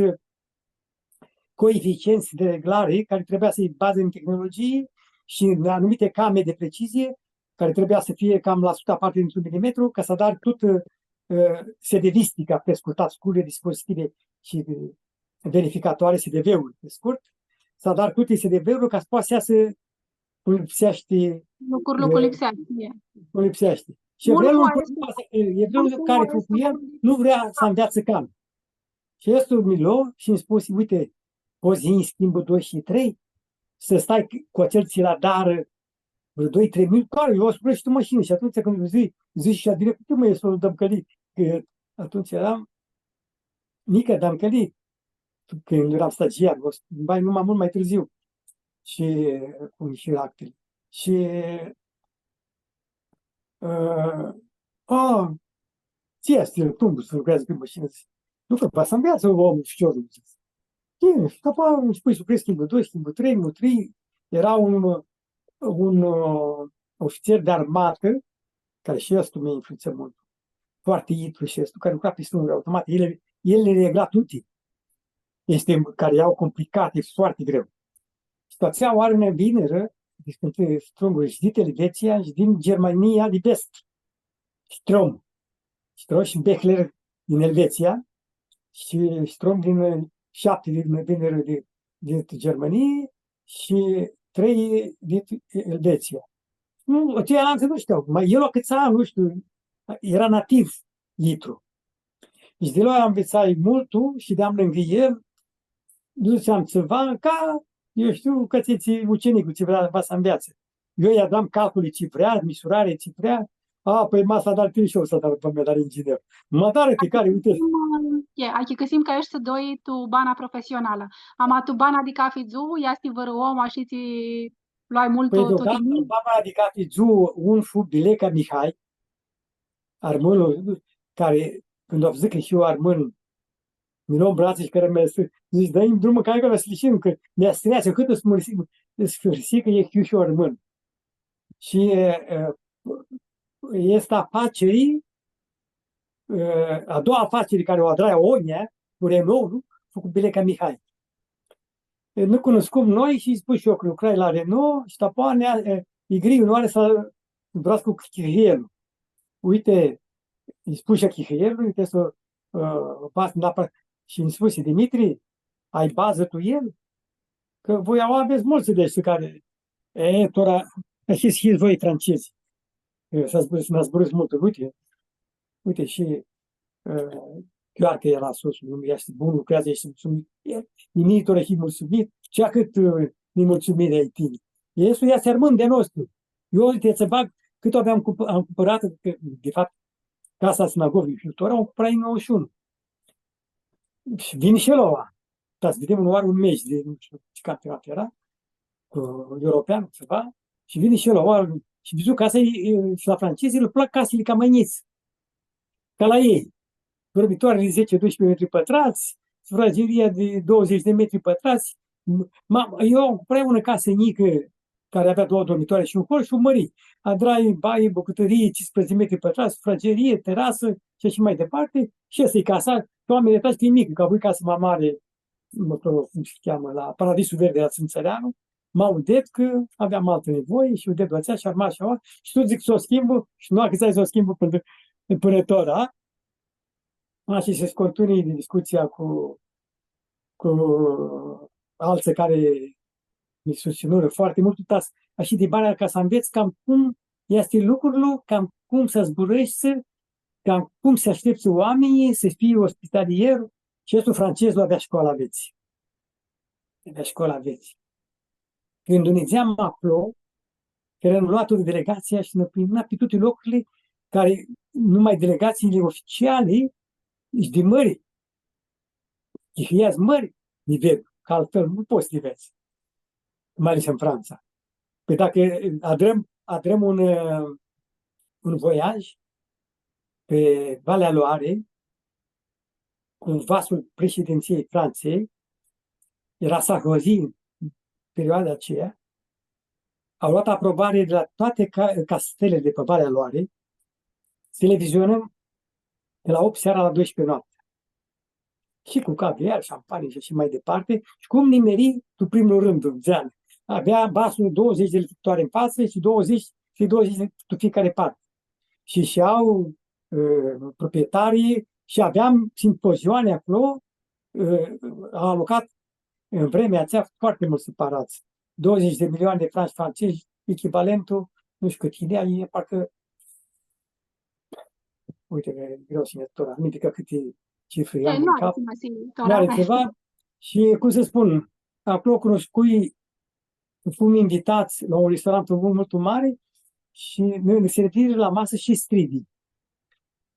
coeficienți de reglare care trebuia să-i baze în tehnologie și în anumite camere de precizie, care trebuia să fie cam la 100 parte dintr-un milimetru, ca să dar tot SDV-istica, pe scurtat, scurile, dispozitive și verificatoare, SDV-uri, pe scurt, să dar toate SDV-uri ca să poată să iasă cum lipsește. Cum lipsește. Și evreul care cu el nu vrea să înveață cam. Și este un Milo și îmi spus, uite, o zi în schimbul 2 și 3, să stai cu acel ți la dar vreo 2-3 mii, care eu o spune și tu mașină. Și atunci când zici și direct, tu mă ești o dămcălit. Că atunci eram mică dămcălit. Când eram stagiar, numai mult mai târziu. Și cu și actele. Și ție stil, tu să lucrează pe mașină. Nu că să înveață omul șciorul. Bine, și apoi îmi spui să lucrezi schimbul 2, schimbul 3, schimbul 3. Era un ofițer de armată, care și ăsta mi-a influențat mult. Foarte itru și ăsta, care lucra pe strunguri automate. El le regla tutti. Este, care iau complicat, e foarte greu. Situația oare ne vineră, despre strunguri și din Elveția și din Germania de vest. Strom și Bechler din Elveția și Strom din 7 din Germania și 3 din Elveția. Nu, ceilalți nu știu. Mai el o câțiva, nu știu, era nativ Itru. Deci de la am învățat multul și de-am lângă el, duceam ceva ca, eu știu, că ucenicul ce vrea să învețe. Eu i-a dam calcule ce vrea, misurare ce vrea. Păi m-a dat prin și eu să dau pe mea, dar inginer. Mă dară pe care, uite. Aqui că simt că ești doi tu bana profesională. Ama tu bana de cafizu, iasti vără om, așa ți luai mult Păi tot deocamdată baba de cafizu un Bileca Mihai, armânul care, când o zic că și eu armân, mi luăm brațe și care mi-a zis, dă-i drumul ca că slișim, că mi-a streață, cât îți mărisi că e și eu armân. Și este afacerii, a doua afacere care o adraia Onia, cu Renault, făcut Bileca Mihai. Nu cunoscum noi și spui și eu că lucrai la Renault și tapoane, Igriu nu are să vrească cu chihelul. Uite, îi spui și chihelul, uite să pas în apă și îmi spuse, Dimitri, ai bază tu el? Că voi aveți mulți de ăștia care, tora, și voi francezi. S-a zburit mult, uite și chiar că era sosul, nu este bun, lucrează, ești mulțumit. Nimic tora și mulțumit, cea cât nemulțumire ai tine. Este ia sermânt de nostru. Eu uite să bag cât am cumpărat, de fapt, casa sinagovei și tora am cumpărat în 91. Și vine și el ăla. Dar să vedem oare un meci de, nu știu ce campionat era, european, ceva, și vine și el ăla. Și vizu casa și la francezi le plac casele ca măiniți, ca la ei. Dormitoare de 10-12 metri pătrați, sufrageria de 20 de metri pătrați. Eu am cumpărat una casă mică care avea 2 dormitoare și un hol și un mări. Adrai, baie, bucătărie, 15 metri pătrați, sufragerie, terasă și așa mai departe. Și asta e casa. Oamenii de e mică, că a avut casă mai mare, cum se cheamă, la Paradisul Verde la Țânțăreanu. M-au udet că aveam altă nevoie și udet doțea și arma și aua. Și tu zic să o schimbă și nu a cât să o schimbă până tora. Și se continui discuția cu alții care mi susținură foarte mult, așa de bani ca să înveți cam cum este lucrurile, cam cum să zburești, cam cum să aștepți oamenii, să fii ospitalier. Și estul francezul avea școala vieții. Avea școala vieții. Când unizeam acolo, care am luat o delegație și ne primea pe toate locurile care numai delegațiile oficiale și de mări. Chihiați mări, nivel, că altfel nu poți să vezi. Mai ales în Franța. Păi dacă adrăm un voiaj pe Valea Loare, cu vasul președinției Franței, era Sarkozy în perioada aceea, au luat aprobare de la toate castelele de pe Valea Loare, să televizionăm de la 8 seara la 12 noapte. Și cu caviar, șampanie și așa mai departe. Și cum nimeri tu primul rând în zeană. Avea basul 20 de litoare în față și 20 de fiecare parte. Și au proprietarii și aveam simpozioane acolo, au alocat în vremea aceea foarte mult separați. 20 de milioane de franci francezi, echivalentul, nu știu cât idee, e parcă, uite că e greu să ne tot aminte că câte cifre am în cap. Nu are ceva. Și, cum să spun, acolo cunoscui, fum invitați la un restaurant mult mare și ne se retrire la masă și stridi.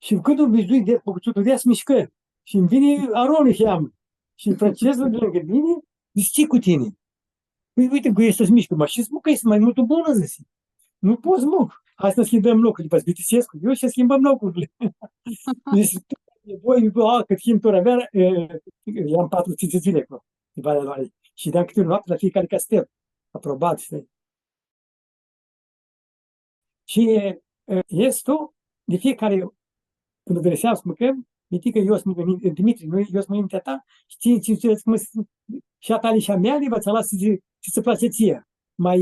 Și când un bijuit de făcutul de mișcă și îmi vine Aron și am. Și francezul de lângă mine zice, ce cu tine? Păi uite că ești să-ți mișcă, mă, și spun că este mai mult bună, zice. Nu poți, mă. Hai să schimbăm locurile. Vă zbitisesc eu și schimbăm locurile. Deci, voi, cât schimb tora mea, i-am 4 zile acolo, în Valea Loarei. Și de-am câte o noapte la fiecare castel. Aprobat. Și estul, de fiecare, când vreau să mâncăm, Mitică, eu sunt Dimitri, nu, eu sunt mintea ta, știi, și a tale și a mea, le ți-a lasă ce se place ție, mai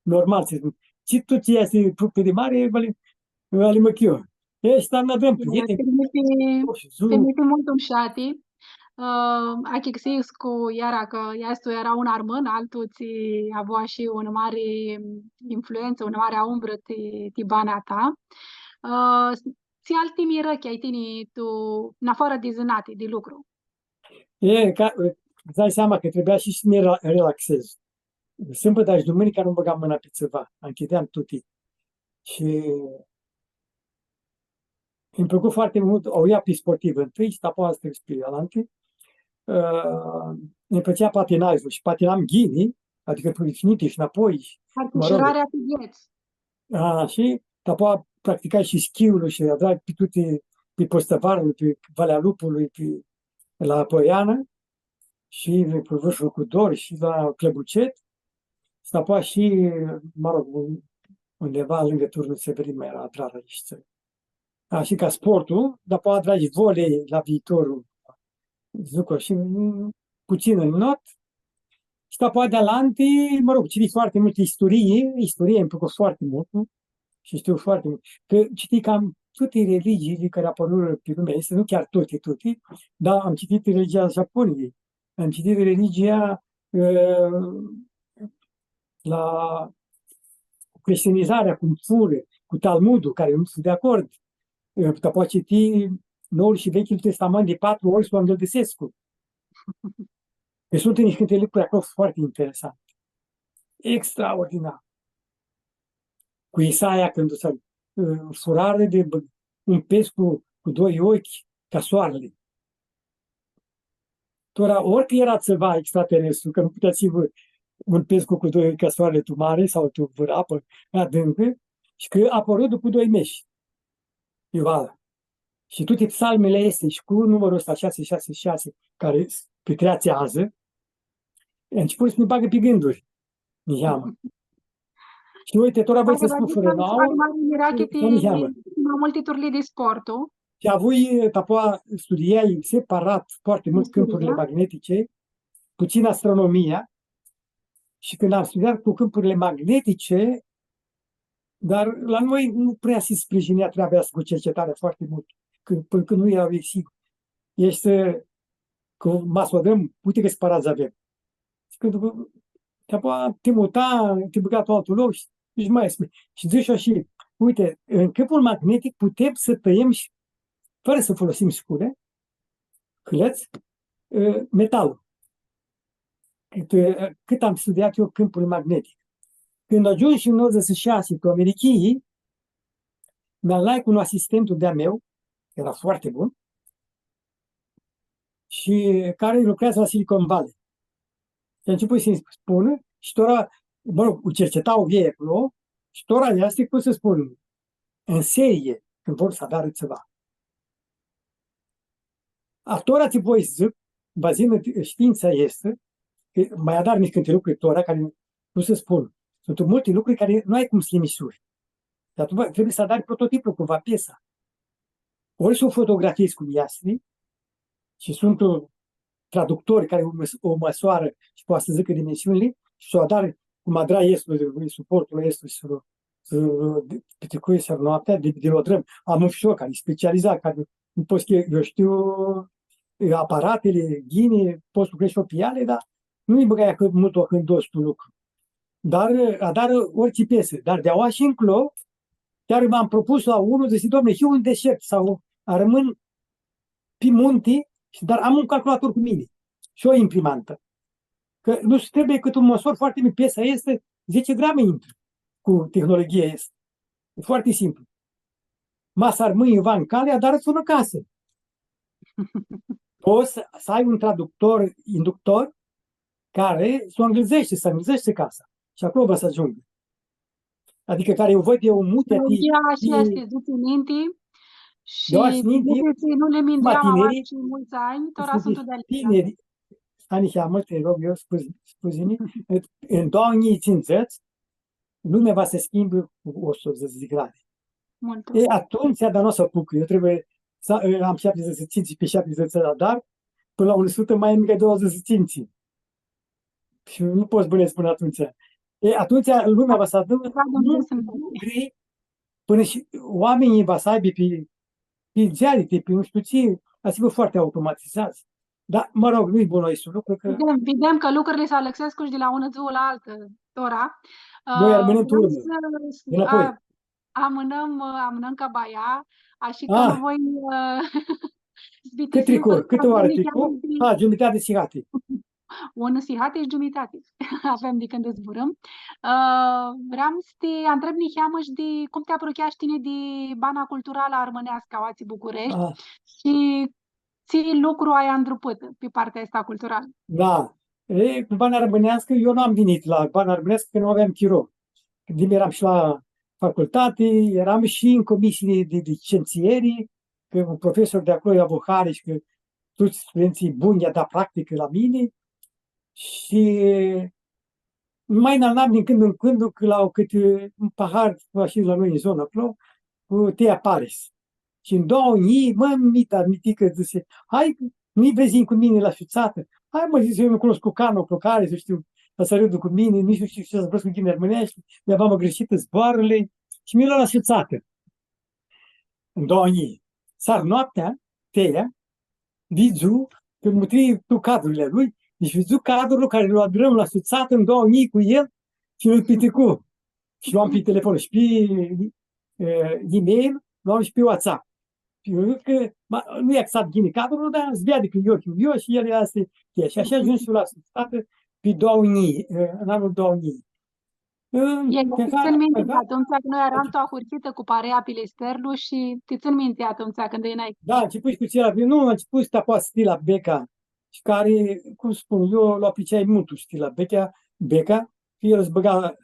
normal, să zic. Ce tu ți este fructe de mare, vale măchiu. Ești am avem prieteni, Permite molto usciati. Anche che Sisco era că Iastu era un armân, altul ți avea și o mare influență, o mare umbră ti bana ta. Ți alti miră că ai tine tu, în afară de zânate, de lucru. Îți dai seama că trebuia și să ne relaxez. Sâmbătă și duminica nu băgam mâna pe ceva, închideam tuti. Și îmi plăcut foarte mult, o ia pe sportiv întâi și apoi asta pe alante. Îmi plăcea patinajul și patinam ghini, adică pe infinite și înapoi. Artișurarea pe vieți. Și apoi practicai și schiul și aveai pe toate, pe Postăvarul, pe Valea Lupului, la Poiană și pe Vârful cu Dor și la Clăbucet. Și apoi și, mă rog, undeva lângă Turnul Severin mai era atrar aici. Și ca sportul, dar apoi atragi volei la viitorul. Zic și puțin în not. Și apoi de alante, mă rog, citi foarte mult istorie îmi plăcut foarte mult, nu? Și știu foarte mult. Că citi cam toate religiile care apărut pe lumea este, nu chiar toate, dar am citit religia Japoniei, am citit religia la creștinizarea, cum fură, cu Talmudul, care nu sunt de acord. Poate citi Noul și Vechiul Testament de 4 ori sau Angălăsescu. Deci sunt niște lucruri acolo foarte interesante. Extraordinar. Cu Isaia, când o să furare de un pes cu 2 ochi ca soarele. Orică era ceva extraterestru, că nu puteți un pes cu 2 ochi ca soarele tu mare sau tu văr apă adâncă, și că a apărut după 2 meși. Ioala. Și toate psalmele este și cu numărul ăsta 666, care petreațează, a început să ne bagă pe gânduri. Și uite, tot voi să spun fără nouă, multe turli de sportul. Și voi, tapoa, studiai separat foarte mult câmpurile magnetice, puțin astronomia, și când am studiat cu câmpurile magnetice, dar la noi nu prea se sprijinea treaba asta cu cercetarea foarte mult, până când nu erau sigur. Este că masodăm, uite că separați avem. Și când te muta, te băga pe altul loc și mai spune. Și zici și, uite, în câmpul magnetic putem să tăiem și, fără să folosim scule, hâlăți, metalul. Cât am studiat eu câmpul magnetic. Când ajungi în 96 cu americanii, mi-am luat cu un asistentul de-a meu, era foarte bun, și care lucrează la Silicon Valley. Și a început să-i spună, și tora, mă rog, cercetau ei acolo, și tora este, cum să spun, în serie, când vor să adară ceva. Atora ți voi zic, bazină știința este, că mai adar niște lucruri tora care nu se spun. Sunt multe lucruri care nu ai cum să le misuri. Dar tu trebuie să adari prototipul cumva, piesa. Ori să o fotografiezi cum iasni, și sunt traductori care o măsoară și poate să zică dimensiunile, și să o adari cum adra estul, suportul estul, și să petrecui să noaptea, de lodrăm. Am un fișor care e specializat, care nu poți, eu știu, aparatele, ghine, poți să crești o piale, dar nu-i băgai mult o hândos tu lucru. Dar adară orice piesă. Dar de-a și încolo, chiar m-am propus la unul de zic, doamne, eu un deșert sau rămân pe munte, dar am un calculator cu mine și o imprimantă. Că nu trebuie cât un măsor foarte mic, piesa este 10 grame intră cu tehnologia este. E foarte simplu. Masa ar mâine va în calea, dar îți sună casă. Poți să ai un traductor, inductor, care să înghizește casa. Și acolo va să ajungă. Adică care eu văd eu multe... Și este minte și nu le mintea și mulți ani, tora sunt de tineri. Ani cheamă, te rog eu, scuze-mi, în 2050, lumea va se schimbe cu 180 de grade. Mult. E, atunci, dar nu o să apuc. Eu trebuie să am 75 pe 70 la dar, până la 100 mai mică 25. Și nu poți bănesc până atunci. E, atunci lumea va să adună mugri până și oamenii va să aibă pe ziarite, pe nu știu ce, ați foarte automatizați. Dar, mă rog, nu-i bună este un lucru că... Vedem că lucrurile se alexescu și de la una zi la altă, Tora. Noi rămânem pe urmă, înapoi. Amânăm cabaia, așa că mă voi Cât tricuri? Câte ore tricuri? Jumătate de sihate. Un sihate și jumătate. Avem de când zburăm. Vreau să te întreb niheamăș de cum te apropiași tine de bana culturală armânească a Oații București și ți lucru ai îndrupit pe partea asta culturală. Da. E, cu bana armânească, eu nu am venit la bana armânească că nu aveam chirou. Când eram și la facultate, eram și în comisiile de licențieri, că un profesor de acolo, avohare, și că toți studenții buni i-a dat practică la mine și mai înalnam din când în când la câte un pahar, așa la noi în zonă acolo, cu Tea Paris. Și în 2000, mitică, zice, hai, nu-i vezi cu mine la șuțată. Hai, mă, zice, eu nu cunosc cu canul, cu care, să știu, să râdă cu mine, nici nu știu ce să vorbesc cu tine armânești, de-abia mă greșit zboarele și mi-a luat la șuțată. În 2000. Sar noaptea, Tea, vizu, că mutri tu cadrurile lui, deci vizu cadrul care l-a adrăm la șuțată în 2000 cu el și lui piticu. Și luam pe telefon și pe e-mail, luam și pe WhatsApp. Că nu e exact ghini cadrul, dar îți vede că eu și el era și așa ajuns și la substată pe 2000, în anul 2000. Țin minte atunci când noi eram tu ahurțită cu parea Pilisterlu și te țin minte atunci când îi Da, a început cu cel nu, a început să te poate stila Beca, și care, cum spun, eu l-o apreciai mult stila Beca, că el îți băga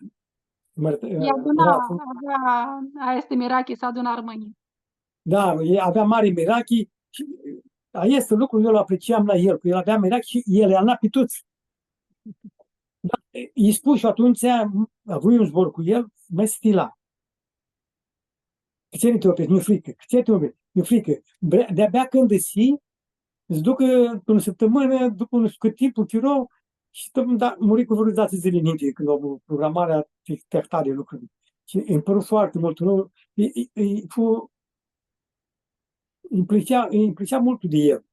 este Mirachi sau aduna armânii. Da, avea mari Mirachi și este lucru, eu îl apreciam la el, că el avea Mirachi și el i-a pe toți. Da, îi spun și atunci, avui un zbor cu el, mă stila. Ce ne te oprești, nu frică, ce te oprești, nu frică. De-abia când îți duc pe o săptămână, după un scurt timp, un chirou, și muri cu vreo dată zile înainte, când au programarea tehtarie lucruri. Și îmi păru foarte mult, îmi plăcea mult de el.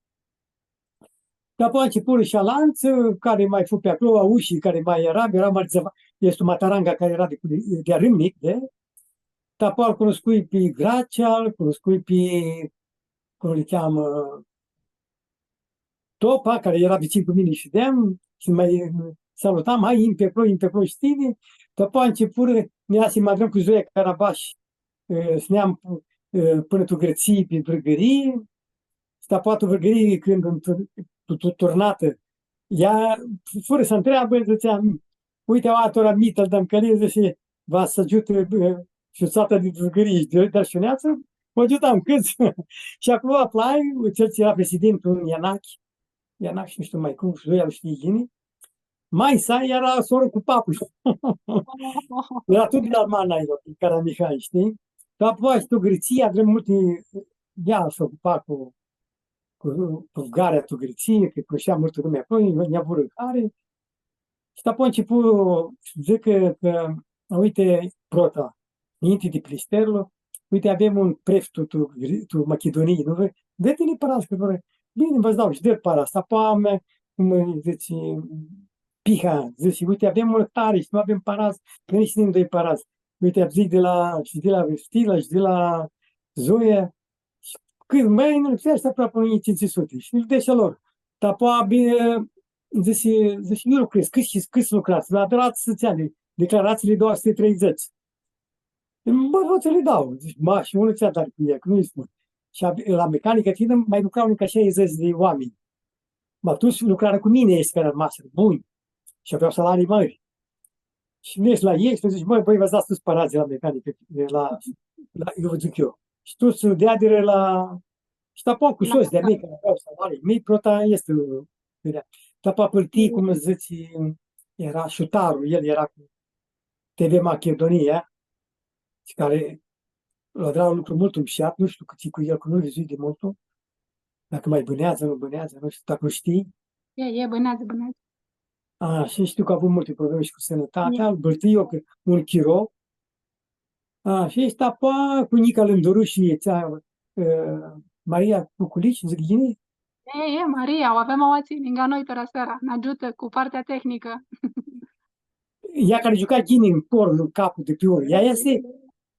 Și apoi a început și Alanț, care mai fu pe acolo, Aușii, care mai era este o Mataranga care era de râmnic, și apoi îl cunoscui pe Gracea, îl cunoscui pe, cum îl cheamă, Topa, care era vicin cu mine și de-am, și mai salutam, hai, impecro, știi? După a început, ne-a să mă cu Zoia Carabaș, să ne-am până tu grății pe vrăgării, și apoi tu vrăgării, când tu turnată, ea, fără să întreabă, ziceam, uite, atora mită, îl dăm căliză și va să ajute șuțata de vrăgării, dar șuneață, mă ajutam câți. Și acolo aplai, cel ce era presidentul Ianachi, nu știu mai cum, Zoia nu știe gine, mai sa era soră cu papul. Era tot de la Mana, Cara Mihai, știi? Dar apoi și tu grăția, avem multe, ea s-a ocupat cu garea tu grăție, că cunoștea multă lume acolo, ne-a vrut care. Și apoi a început, zic că, uite, Prota, înainte de Plisterlo, uite, avem un preftul tu Macedoniei, nu vrei? Dă-te-ne parați, că vrei. Bine, vă dau și dă parați. Apoi, cum zice, Piha, zice, uite, avem un tare și nu avem parați, că nici nu dă parați. Uite, zic de la Stila și de la Zoia, când mai nu le asta aproape 1500 și îl deșa lor. Dar apoi, bine, zice, eu lucrez, câți lucrați? La apelați sociale, declarațiile 230. Bă, să le dau. Zici, și unul ți-a dat cu ea, că nu-i spun. Și la mecanică fină mai lucrau încă 60 de oameni. Atunci lucrarea cu mine este care rămas buni și aveau salarii mari. Și mergi la ei și tu zici, băi, v-ați dat sus parații la mecanică, eu vă zic eu. Și tu să dea la... Și apoi cu soți de-a mei care aveau salarii mei, Prota este... Dar apoi pârtii, cum zici, era șutarul, el era cu TV Macedonia, și care era un lucru mult umșat, nu știu cât e cu el, că nu-l vizui de mult, dacă mai bânează, nu bânează, nu știu, dacă nu știi. Bănează, bănează. Și știu că a avut multe probleme și cu sănătatea, E. îl bâltâi un chiro, și ești apa cu Nica Lândoru și Maria Cuculici, zic gine? Maria, o avem awații lângă noi tăra seara, ne ajută cu partea tehnică. Ea care juca gine în porul, în capul de pe urmă. Ea este?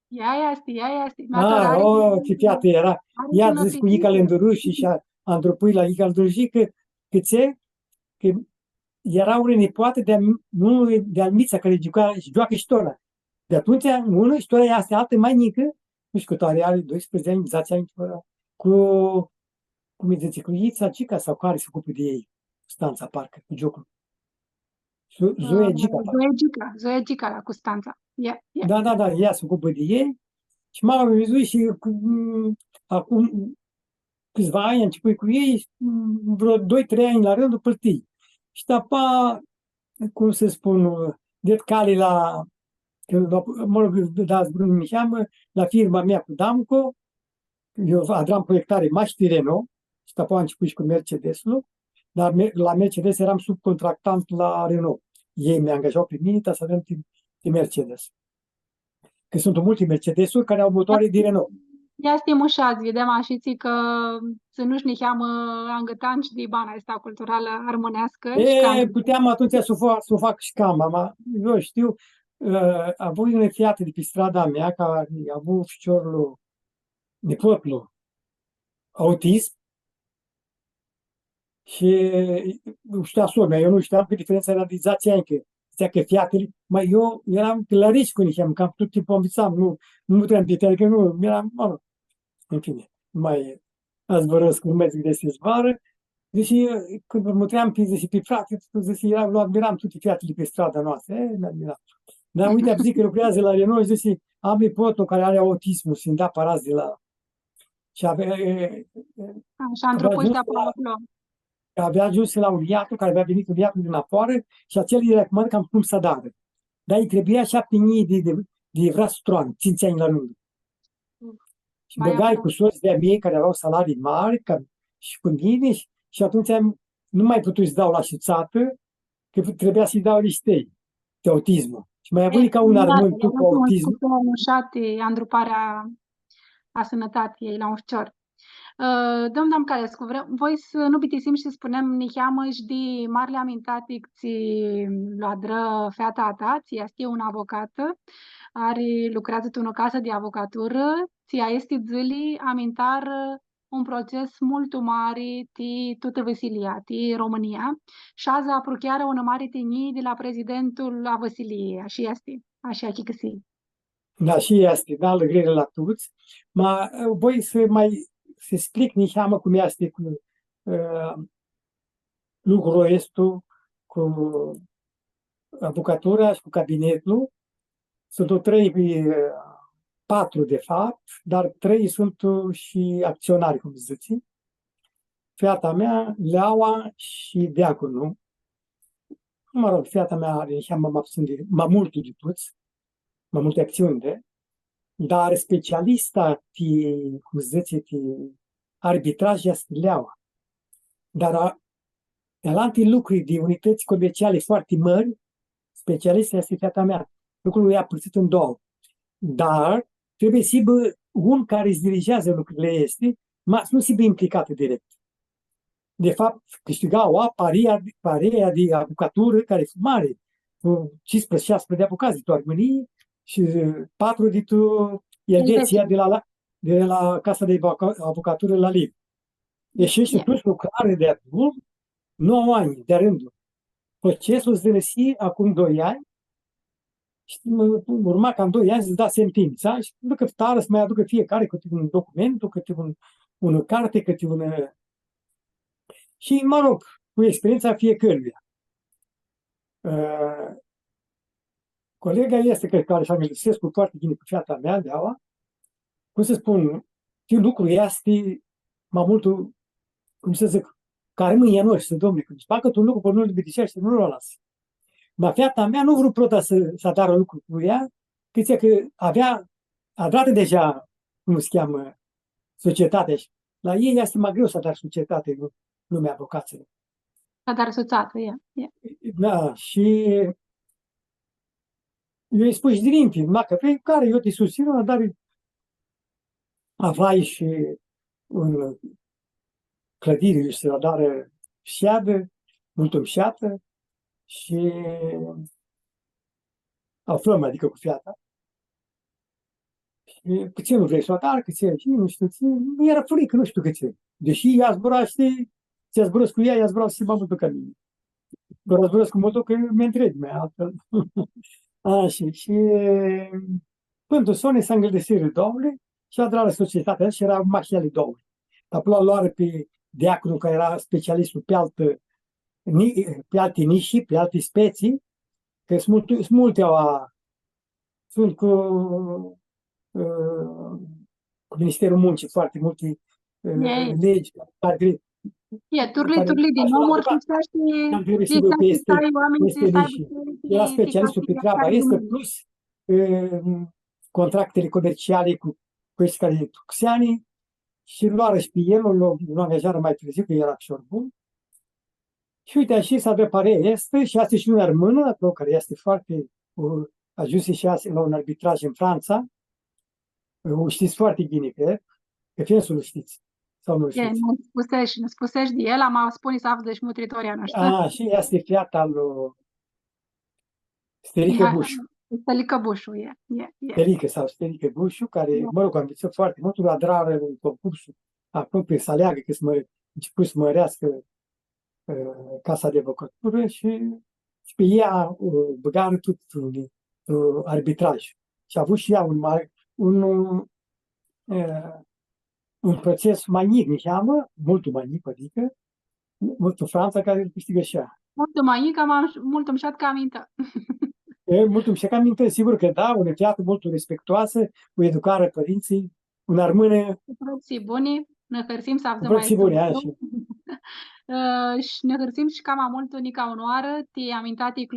Ea este. Mi-a Ce fiată era. are Ea bună zis cu Nica fizică. Lândoru și a îndrăpâit la Nica Lândoru că era o nepoată de-al Mița care joacă ștola. De atunci, unul, ștola este altă mai mică, nu știu cât are 12 ani, 10 ani, cu, cum îi zice, cu Ița Gica sau care se ocupă de ei, Stanța, parcă, cu jocul. Zoe Gica, parcă. Zoe Gica la Constanța. Da, ea se ocupă de ei și mama mi-a văzut și acum câțiva ani a început cu ei, vreo 2-3 ani la rând, pâltii. Și tapa, cum să spun, de cale mă rog, dați Bruno Micheamă, la firma mea cu Damco, eu aveam proiectare Maști Renault, și tapa a început și cu Mercedes-ul, dar la Mercedes eram subcontractant la Renault. Ei mi-au angajat pe mine, să avem de Mercedes. Că sunt multe Mercedes-uri care au motoare de Renault. Ia stimușați, vedem așiții că să nu-și ne cheamă angătanci de bana asta culturală armonească. Puteam atunci să o fac și cam. Eu știu, a avut un fiată de pe strada mea, care a avut ficiorul, nepotul, autism, și știa sora eu nu știam că diferența era de 10 ani, că zicea că fiatele, eu eram la risc cu niște, cam tot timpul învățam, nu puteam de tine, că nu, eram, în fine, mai azvărăsc, nu mai zic de se zvară. Deci, când mă tream pe frate, admiram toate fiatele pe strada noastră, admiram. Dar uite, am zis că lucrează la Renault și zice, am nepotul care are autismul, și-mi da parazi de la... Și Așa, într-o de acolo. Avea ajuns la uriatul, care avea venit uriatul din afară, și acel îi recomandă cam cum să dară. Dar îi trebuia 7.000 de vrastroane, 5 ani la rând. Și băgai cu soți de-a mei care aveau salarii mari, și cu mine, și atunci nu mai putut să dau la șuțată, că trebuia să-i dau listei de autismul. Și mai avut ca un armânt cu autism. Andruparea a sănătatei la un ficior. Domn Damcalescu, voi să nu pitisim și să spunem niheamă și de marele amintate că ți luadră feata ta, ți este un avocată, lucrează în o casă de avocatură, ți este zili amintar un proces mult mare de toată Vasilia, de România, și azi aprochiară una mare tinii de la prezidentul a Vasiliei, așa este, așa că găsi. Da, și este, da, lăgrire la toți. Voi să mai să explic niheamă cum este cu lucrul ăsta, cu avocatura și cu cabinetul. Sunt o 4 de fapt, dar 3 sunt și acționari, cum zice. Fiata mea, Leaua și Deaconu. Mă rog, fiata mea are mai multe de toți, mai multe acțiuni dar specialista cum zice, arbitraj este Leaua. Dar de alte lucruri de unități comerciale foarte mari, specialista este fiata mea. Lucrul e apărțit în două. Dar trebuie să aibă un care îți dirigează lucrurile este, nu să fie implicată direct. De fapt, câștigau paria de avocatură, care e mare, cu 15-16 de avocați de tu Armânie și 4 de tu Elveția de la Casa de Avocatură la Liv. Deci ești plus lucrare de atunci, 9 ani de rândul. Procesul se lăsi acum 2 ani și urma cam 2 ani să da sentința și ducă tară să mai aducă fiecare câte un document, câte un carte, câte un... Și, mă rog, cu experiența fiecăruia. Colega este care și-a găsesc cu foarte bine cu fiata mea, Deaua, cum să spun, lucrul este mai mult, cum să zic, care mâine nu știu, domnule, când îți facă un lucru pe nu-l bitișește, nu-l lasă. Ma fiata mea nu vrut Prota să adară lucru cu ea, că zice că a dat deja, cum se cheamă, societatea. Și la ei este mai greu să dar societate în lumea avocaților. Dar soțată, e. Da, și eu îi spus dinainte, dacă vrei, care eu te susțin, dar aflai și în clădire și să dară șeadă, multă șeată și aflăm, adică cu fiata. Și ce nu vrei să o dar, că ce, și nu știu ce, nu era frică, nu știu că ce. Deși ea zbura, știi, ți-a zburat cu ea, ea zbura și mai mult pe ca mine. Doar a zburat cu motul că mi-e întreg, altfel. Așa, și până Sony s-a îngăldesit Domnului și a dat la societatea și era mașina lui Domnului. Dar până la luare pe diaconul care era specialistul pe alte nișii, pe alte specii, că sunt multe, sunt cu Ministerul Muncii foarte multe legi care turli din omor și am trebuit să duc peste nișii. Era specialistul pe treaba asta, plus contractele comerciale cu cei care tuxeanii și luară și pe el, o angajară mai târziu, că era bun. Și uite, așa s-a depare este și asta și una română, care este foarte ajuns și la un arbitraj în Franța. O știți foarte bine, că fie să-l știți. Sau nu știți. Nu spusești de el, am spune să află și mutritoria noastră. Și este fiata lui Sterică Bușu. Sterică Bușu, Sterică sau Sterică Bușu, care, mă rog, am văzut foarte mult, la drară în concursul, aproape să aleagă, că început să mărească casa de avocatură și pe ea băgară tot arbitraj. Și a avut și ea un proces magnific, cheamă, mult magnific, adică, mult în Franța, care îl câștigă și ea. Mult magnific, mult îmi șat ca aminte. Mult îmi șat ca aminte, sigur că da, o fiată mult respectuoasă, cu educarea părinții, un armână... Părinții buni, ne hărțim să avem mai și ne hărțim și cam mult unica onoară, ti amintati cu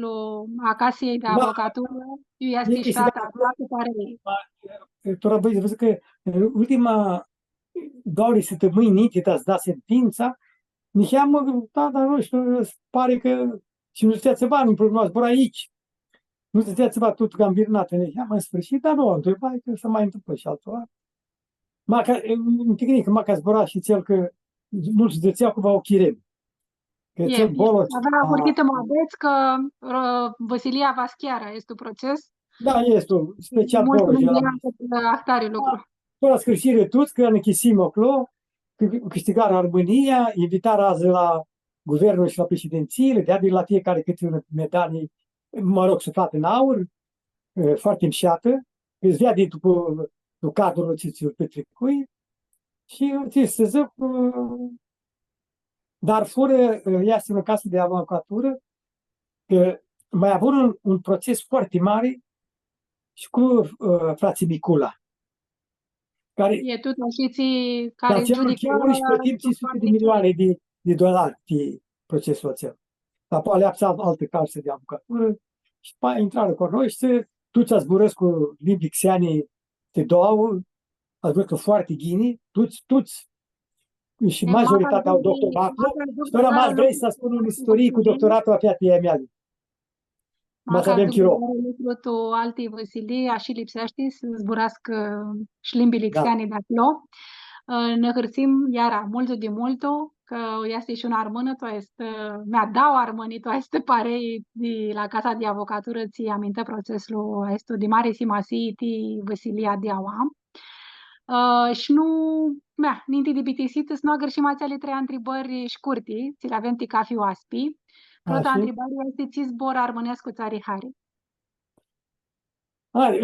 acasiei de avocatură, eu este și tata, care tu răbăi, văzut că ultima 2 săptămâni te ați dat sentința, mi cheamă, da, dar nu știu, pare că și nu știa ceva, nu problema, zbor aici. Nu știa ceva, tot cam birnat, ne cheamă în sfârșit, dar nu, întrebai că să mai întâmplă și altora. În tehnică, mă că zbura și cel că nu se dățea cu o chirem. Avea urchită mă aveți că Vasilia Vaschiara este un proces. Da, este un special Boloș. La sfârșire toți, că închisim acolo, câștigarea Armânia, invitarea azi la guvernul și la președințiile, de la fiecare câte una medalie, mă rog, suflată în aur, foarte înșeată, îți vede după cadrul ce ți-l petrecui și ți se zic, dar fără, este în casă de avocatură, că mai avut un proces foarte mare și cu frații Micula. Care, tot și care judică și plătim 500 de milioane de dolari pe procesul acela. Apoi aleapsa altă casă de avocatură și după intrare cu noi și toți ați zburăți cu limbi xianii de două, ați zburăți foarte ghini, toți și majoritatea au doctoratul și doar rămas vrei să spun un istorie cu doctoratul a fiatei mea. Mă să avem chirou. Tu alții Vasilie, și lipsește să zburască și limbii lixiane de acolo. Ne hărțim iara mult de mult, că este și un armână, to este, mi-a dau armânii, to este parei de la casa de avocatură, ți aminte procesul este de mare simasii, Vasilia de Aua. Și nu, ninti de bitisită, să nu agărșim ațele 3 întrebări scurte, ți le avem ca fi oaspi. Prota întrebare este ți zbor armânesc cu țarii Hari.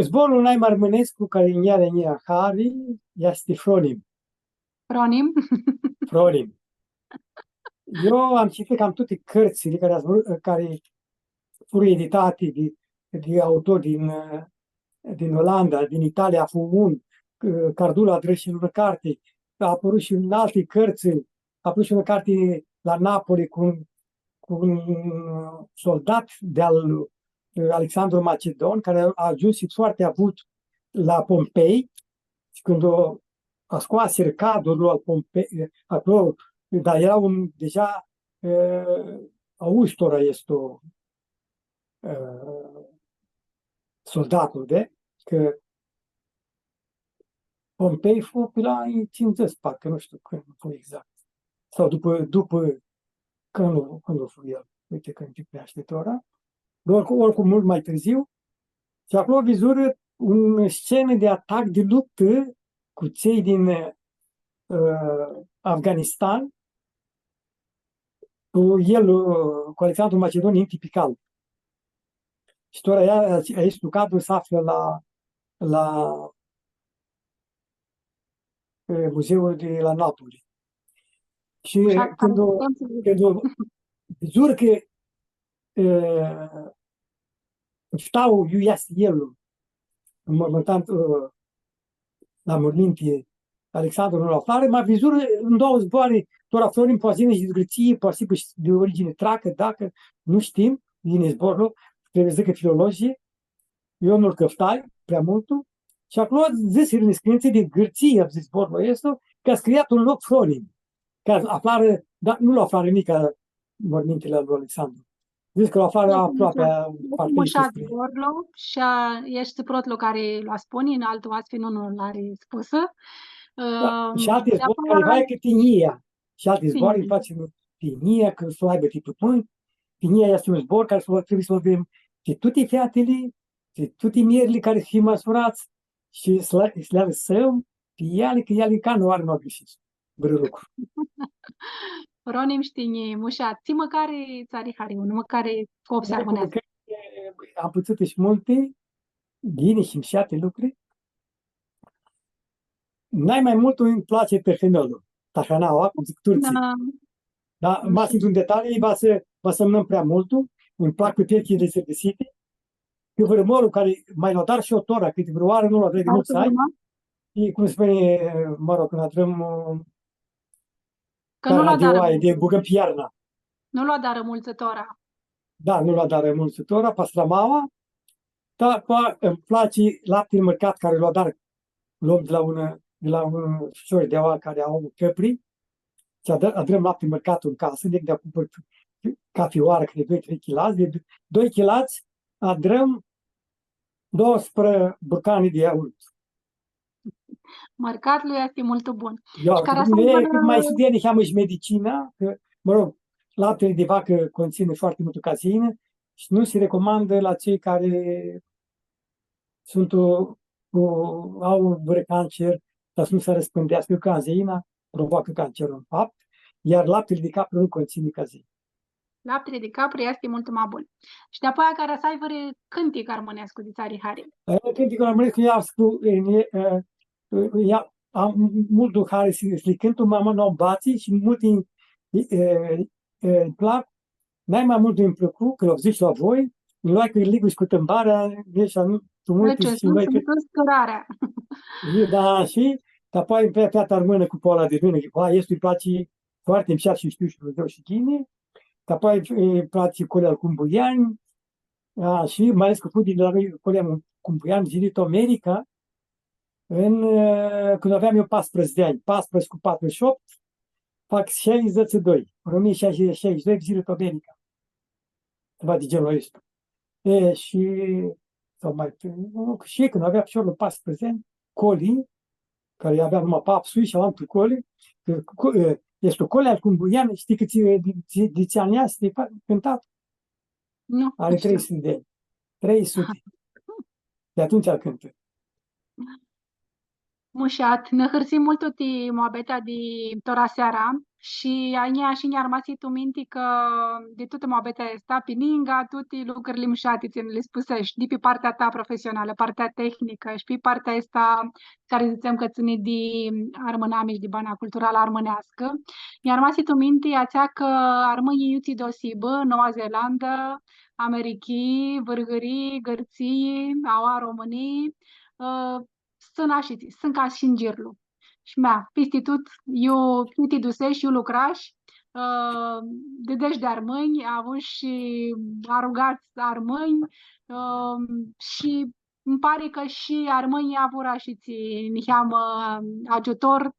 Zborul n-ai armânesc cu care în iară Hari este Fronim. Fronim? Fronim. Eu am citit cam toate cărțile care fură editate de autori din Olanda, din Italia, a fost un Cardula a adres și în carte, a apărut și în alte cărți, a apărut și în carte la Napoli cu un soldat de-al Alexandru Macedon, care a ajuns și foarte avut la Pompei, și când a scoaseră cadrul al Pompei, acolo, dar era deja austora este soldatul, că Pompei fu pe la 50, parcă nu știu când fu exact. Sau după când a fu el. Uite că începe așteptarea. Oricum mult mai târziu. Și acolo vizură un scenă de atac, de luptă cu cei din Afganistan, cu el, cu Alexandru Macedon, tipical. Istoria aici, cadru se află la muzeul de la Napoli. Și când jur că stau eu ies el momentan la morminte Alexandru nu la afară, m-a vizut în două zboare Tora Florin, poate și de Grăție, poate de origine tracă, dacă nu știm, din zborul, trebuie să zică filologie, eu nu-l căftai prea mult, și acolo zis în scriințe de Grăție, a zis zborul ăsta, că a scriat un loc Florin, că afară, dar nu la afară nică mormintele lui Alexandru. Zis că la afară aproape Mușat zborul și este protlul care l-a spune, în altul astfel nu l-are spusă. Și alte zbori care vai că tinia. Și alte zboare îi face tinia, că să aibă tipul până. Tinia este un zbor care trebuie să vedem de toate featele, de toate mierile care fi măsurați și să le lăsăm pe ele, că ele ca nu are mai greșit. Bră lucru. Ronim știnie, mușat. Ți măcare țari hariu, nu măcare copsi armânească. Am putut și multe, ghine și mșate lucruri. Mai mult îmi place Perhenelul, Tahanaua, cum zic turții. Dar m-ați intrat în detalii, va să mânăm prea mult. Îmi plac cu terchii de sărbăsite. Că vărmorul care mai l-a dat și o tora, câte vreo oară nu l-a dat de mult să ai. Și cum spune, mă rog, când adrăm carnea de oaie, de bugăm pe iarna. Nu l-a dat rămulțătora. Da, nu l-a dat rămulțătora, pastramaua. Dar îmi place laptele mărcat care l-a dat luăm de la un fișor de oa care au căpri și adrăm lapte mărcat în casă, de a cumpăr cafeoară câte 2-3 kg, de 2 kg adrăm 12 burcane de iaurt. Mărcatul este mult bun. Mai studiat de și medicina, că, mă rog, laptele de vacă conține foarte multă cazeină și nu se recomandă la cei care au cancer, dar să nu se răspândească. Cazeina provoacă cancerul în fapt, iar laptele de capră nu conține cazeină. Laptele de capră este mult mai bun. Și de apoi care să aibă cântic armănescu de țari hari. Cânticul armănescu am mult care se cântă, mama nu bații și multe îmi plac. Mai mult îmi plăcut, că l-au zis la voi, îmi luai că ligul și cu tâmbarea, și nu scărarea. Da, și apoi pe piatra armână cu poala de rână, este îi place foarte îmi și știu și Dumnezeu și chine, apoi îi place colea cu Cumbuiani, și mai ales că fu din la noi colea Cumbuiani, zidit America, când aveam eu 14 de ani, 14 cu 48, fac 62, în 1962, zidit America. Ceva de genul ăsta. Și când avea și eu 14 ani, colii, care avea numai papsui și altul coli, este o cole al Cumbuian, știi câți de ce ani este cântat? Nu. Are 300 de ani. 300. De atunci al cântă. Mușat, ne hârsim mult ti moabeta de tora seara și aia și ne-a rămas tu minti că de toată moabeta asta pe ninga, toate lucrurile mușate ți le spusești, de pe partea ta profesională, partea tehnică și pe partea asta care zicem că ține de armâname și de bana culturală armânească. Ne-a rămas tu minti aceea că armâii iuți dosibă, Noua Zeelandă, Americii, Vârgării, Gărții, Aua Românii, sunt nașiți, sunt ca și în girlu. Și mea, peste tot, eu te dusești, eu lucrași, dedești de armâni, a avut și arugați armâni și îmi pare că și armâni avura și ți niheamă ajutor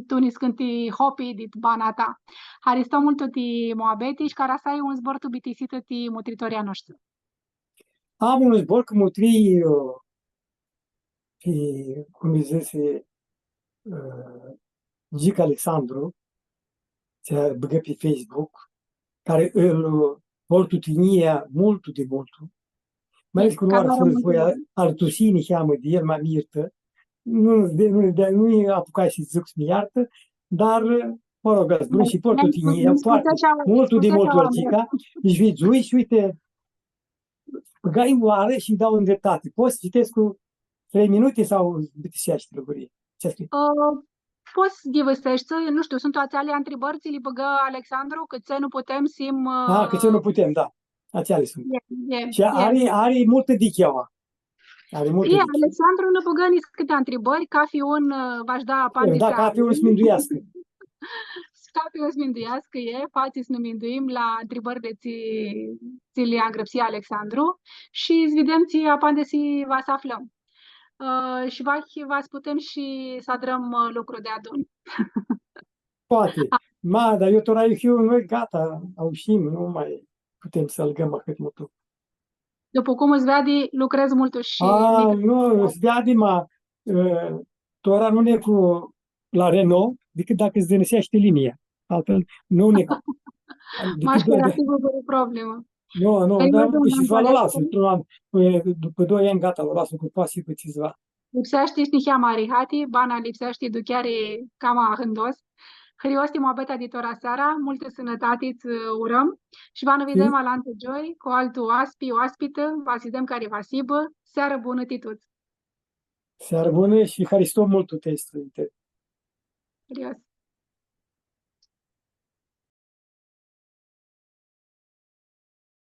tunis când ti hopi dit banata. Haristo molto ti moabeti și cara sai un zbor tu bitisito ti motritoria noștri. Am un zbor cu mutrii, cum zise, Gic Alexandru, se băgă pe Facebook, care îl voltutinia mult de mult. Mai ales că nu ar fost voia, ar tusi ni cheamă de el, mai mirtă. Nu apucat să zic să-mi iartă, dar, mă rog, zbun și voltutinia, foarte, mult de mult orțica, deci vizui și uite, băgai oare și dau în dreptate. Poți să citesc cu 3 minute sau bitiseaște lăgurie? Ce scrie? Poți divăsești, nu știu, sunt toate alea întrebări, ți le băgă Alexandru, că ți nu putem sim... Că ți nu putem, da. Ația sunt. Și are multă dicheaua. Alexandru nu băgă nici câte întrebări, ca fi un v-aș da apandisa. Da, ca fi un sminduiască. Ca fi un sminduiască faceți să ne minduim la întrebări de ți le-a îngrăpsi Alexandru și îți vedem ți apandisi va să aflăm. Și v-ați putem și să adrăm lucru de adun. Poate. Dar eu tot aici, noi gata, aușim, nu mai putem să algăm cât mutul. După cum îți vede, lucrez mult și... Nu, îți vede, tora nu ne cu la Renault, decât dacă îți denesește linia. Altfel, nu ne cu... Maștera sigur o problemă. Nu, dar și va lasă. După 2 ani, gata, o lasă cu pasii pe țiva. Lipsește și nihea marihati, bana lipsește duchiare cam ahândos. Hriosti moabeta de tora seara, multă sănătate îți urăm și vă vedem la joi cu altul oaspită, vă asidăm care vă sibă, seară bună tituți. Seară bună și Hristos mult te este. Serios.